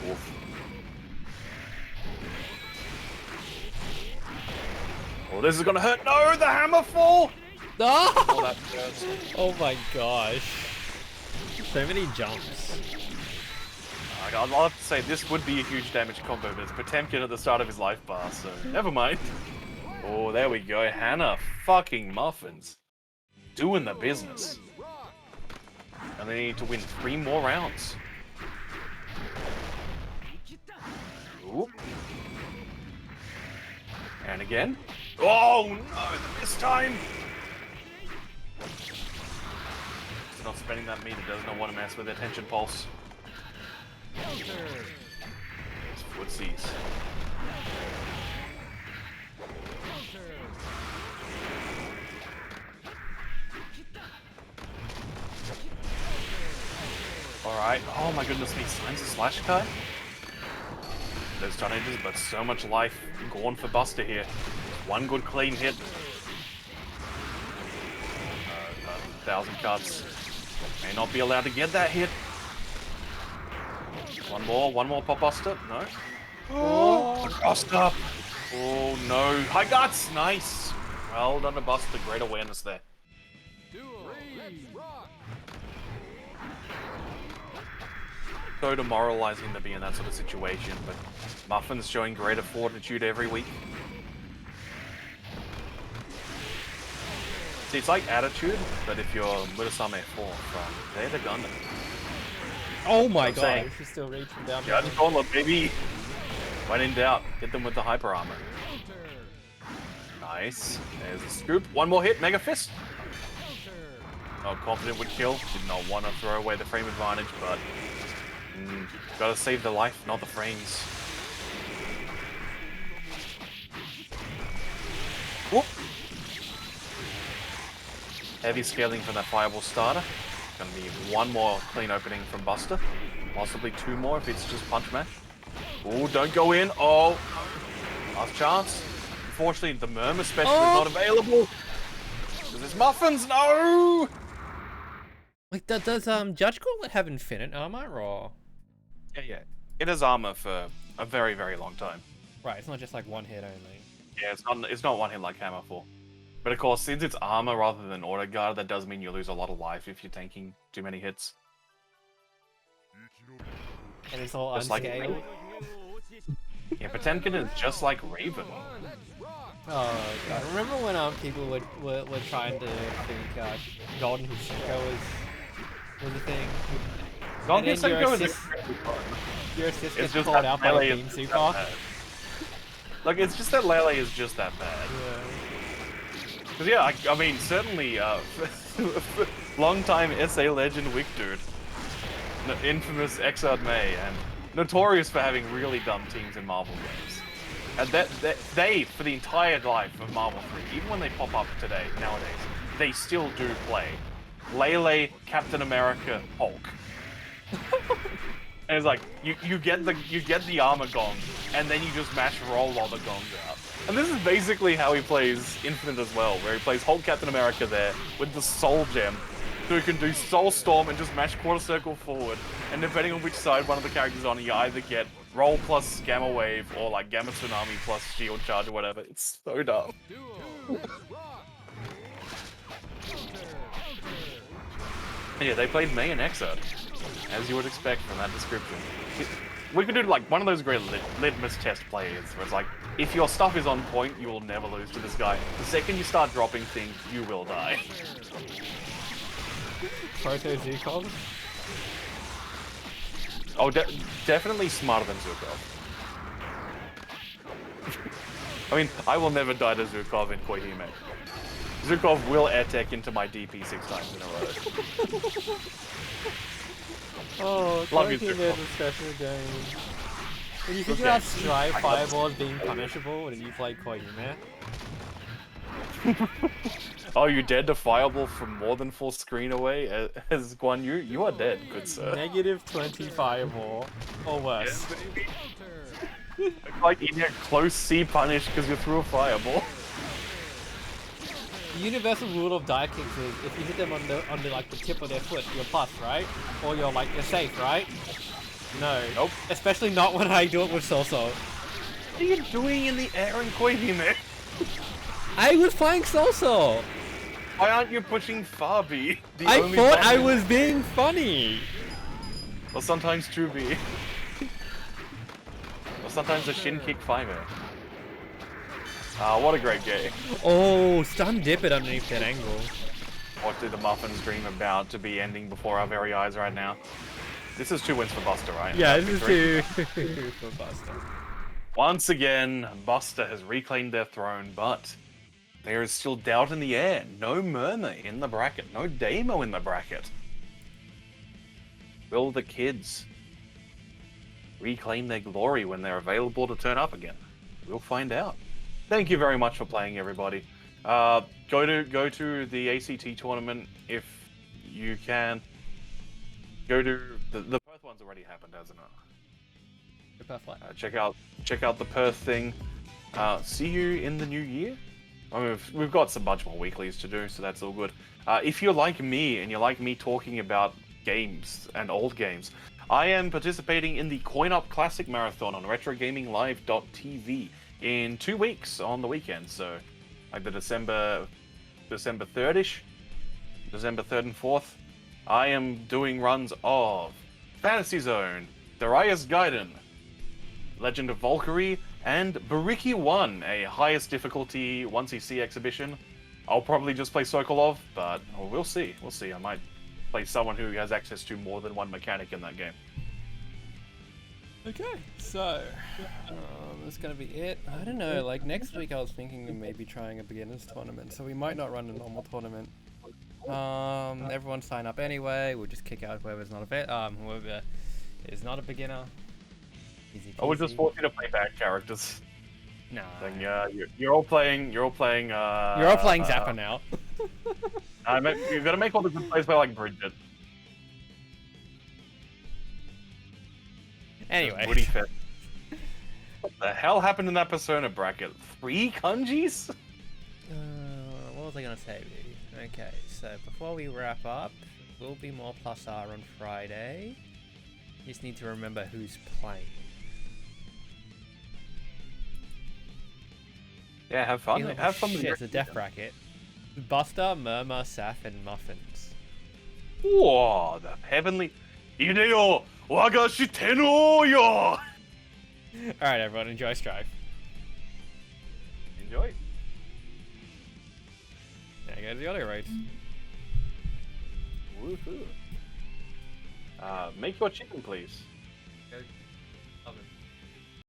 Oof. Oh, this is gonna hurt. No, the hammer fall! Oh! Oh, that hurts. Oh my gosh. So many jumps. I'll have to say, this would be a huge damage combo, but it's Potemkin at the start of his life bar, so never mind. Oh, there we go. Hannah fucking Muffins. Doing the business. And they need to win 3 more rounds. Oop. And again. Oh no, this time! He's not spending that meter, does not want to mess with their tension pulse. Footsies. Alright, oh my goodness me, signs of slash cut? Those tonnages, but so much life gone for Buster here. One good clean hit. 1,000 cuts. May not be allowed to get that hit. One more pop Buster. No. Oh, crossed up. Oh no. High guts. Nice. Well done to Buster. Great awareness there. So demoralizing to be in that sort of situation, but Muffin's showing greater fortitude every week. See, it's like attitude, but if you're Murasame 4 from there to Gundam. Oh my I'm god, saying. she's still reaching down. Judge Gauntlet, baby! When in doubt, hit them with the hyper armor. Nice. There's the scoop. One more hit, Mega Fist. Not confident would kill. Did not want to throw away the frame advantage, but gotta save the life, not the frames. Whoop! Heavy scaling from that Fireball starter. Gonna be one more clean opening from Buster. Possibly two more if it's just Punch Mash. Oh, don't go in. Oh, last chance. Unfortunately, the Murmur special is not available. Because it's Muffins. No! Like, does Judge Gauntlet have infinite armor, or? Yeah. It has armor for a very, very long time. Right, it's not just like one hit only. Yeah, it's not one hit like Hammer 4. But of course, since it's armor rather than auto guard, that does mean you lose a lot of life if you're tanking too many hits. And it's all Just like unscaled. Yeah, Potemkin is just like Raven. Oh god, remember when people were trying to think Golden Husenko was a thing? Golden And then Husenko is assist- incredibly fun. Your assist It's gets just called that out by Lele a Beam is Super. that bad. Like, it's just that Lele is just that bad. Yeah. Because yeah, I mean, certainly, long-time SA legend Wick Dude, infamous Exard May, and notorious for having really dumb teams in Marvel games. And they, for the entire life of Marvel 3, even when they pop up today, nowadays, they still do play Lele, Captain America, Hulk. And it's like, you get the armor gong, and then you just mash roll while the gong's out. And this is basically how he plays Infinite as well, where he plays Hulk Captain America there with the Soul Gem, so he can do Soul Storm and just mash quarter circle forward. And depending on which side one of the characters is on, you either get Roll plus Gamma Wave, or like Gamma Tsunami plus Shield Charge or whatever. It's so dumb. And yeah, they played May and Exard, as you would expect from that description. We could do like one of those great litmus test players, where it's like, if your stuff is on point, you will never lose to this guy. The second you start dropping things, you will die. Proto Zukov? Oh, definitely smarter than Zukov. I mean, I will never die to Zukov in Koihime. Zukov will air tech into my DP 6 times in a row. Oh, Love you, Koihime Zukov. is a special game. When you think about Strive Fireballs being punishable, and you play Koihime? Oh, you dead to Fireball from more than full screen away? As Guan Yu? You are dead, good sir. Negative 20 Fireball. Or worse. Like you get close C punish because you threw a Fireball. The universal rule of die kicks is if you hit them on the like the tip of their foot, you're plus, right? Or you're safe, right? No. Nope. Especially not when I do it with Soso. What are you doing in the air in Koihime? I was playing Soso! Why aren't you pushing Fabi? I thought I was being funny! Well, sometimes 2B. Or sometimes a shin kick 5A. What a great game. Oh, stun dip it underneath that angle. What do the Muffins dream about to be ending before our very eyes right now? This is 2 wins for Buster, right? Yeah, this is Victory. 2 for Buster. Once again, Buster has reclaimed their throne, but there is still doubt in the air. No Murmur in the bracket. No Damo in the bracket. Will the kids reclaim their glory when they're available to turn up again? We'll find out. Thank you very much for playing, everybody. Go to the ACT tournament if you can. Go to the Perth one's already happened, hasn't it? Check out the Perth thing. See you in the new year. I mean, we've got some bunch more weeklies to do, so that's all good. If you're like me and you like me talking about games and old games, I am participating in the Coin Up Classic Marathon on RetroGamingLive.tv in 2 weeks on the weekend. So, like the December 3rd-ish, December 3rd and 4th, I am doing runs of Fantasy Zone, Darius Gaiden, Legend of Valkyrie, and Bariki 1, a highest difficulty 1cc exhibition. I'll probably just play Sokolov, but we'll see. We'll see. I might play someone who has access to more than one mechanic in that game. Okay, so that's gonna be it. I don't know, like next week I was thinking of maybe trying a beginners tournament, so we might not run a normal tournament. Everyone sign up anyway. We'll just kick out whoever's not whoever is not a beginner. Easy I would peasy. just force you to play bad characters. Nah. Then you're all playing You're all playing Zappa now. You've got to make all the good plays by like Bridget. Anyway. Woody Fest. What the hell happened in that Persona bracket? 3 kanjis? What was I gonna say, dude? Okay, so before we wrap up, will be more plus R on Friday. Just need to remember who's playing. Yeah, have fun. Oh, Have fun with shit, your it's a death bracket. Buster, Murmur, Saf, and Muffins. Whoa, the heavenly. Ideo, waga shiteno yo! Alright, everyone, enjoy Strife. Enjoy. There goes the audio race. Woohoo. Make your chicken, please. Okay.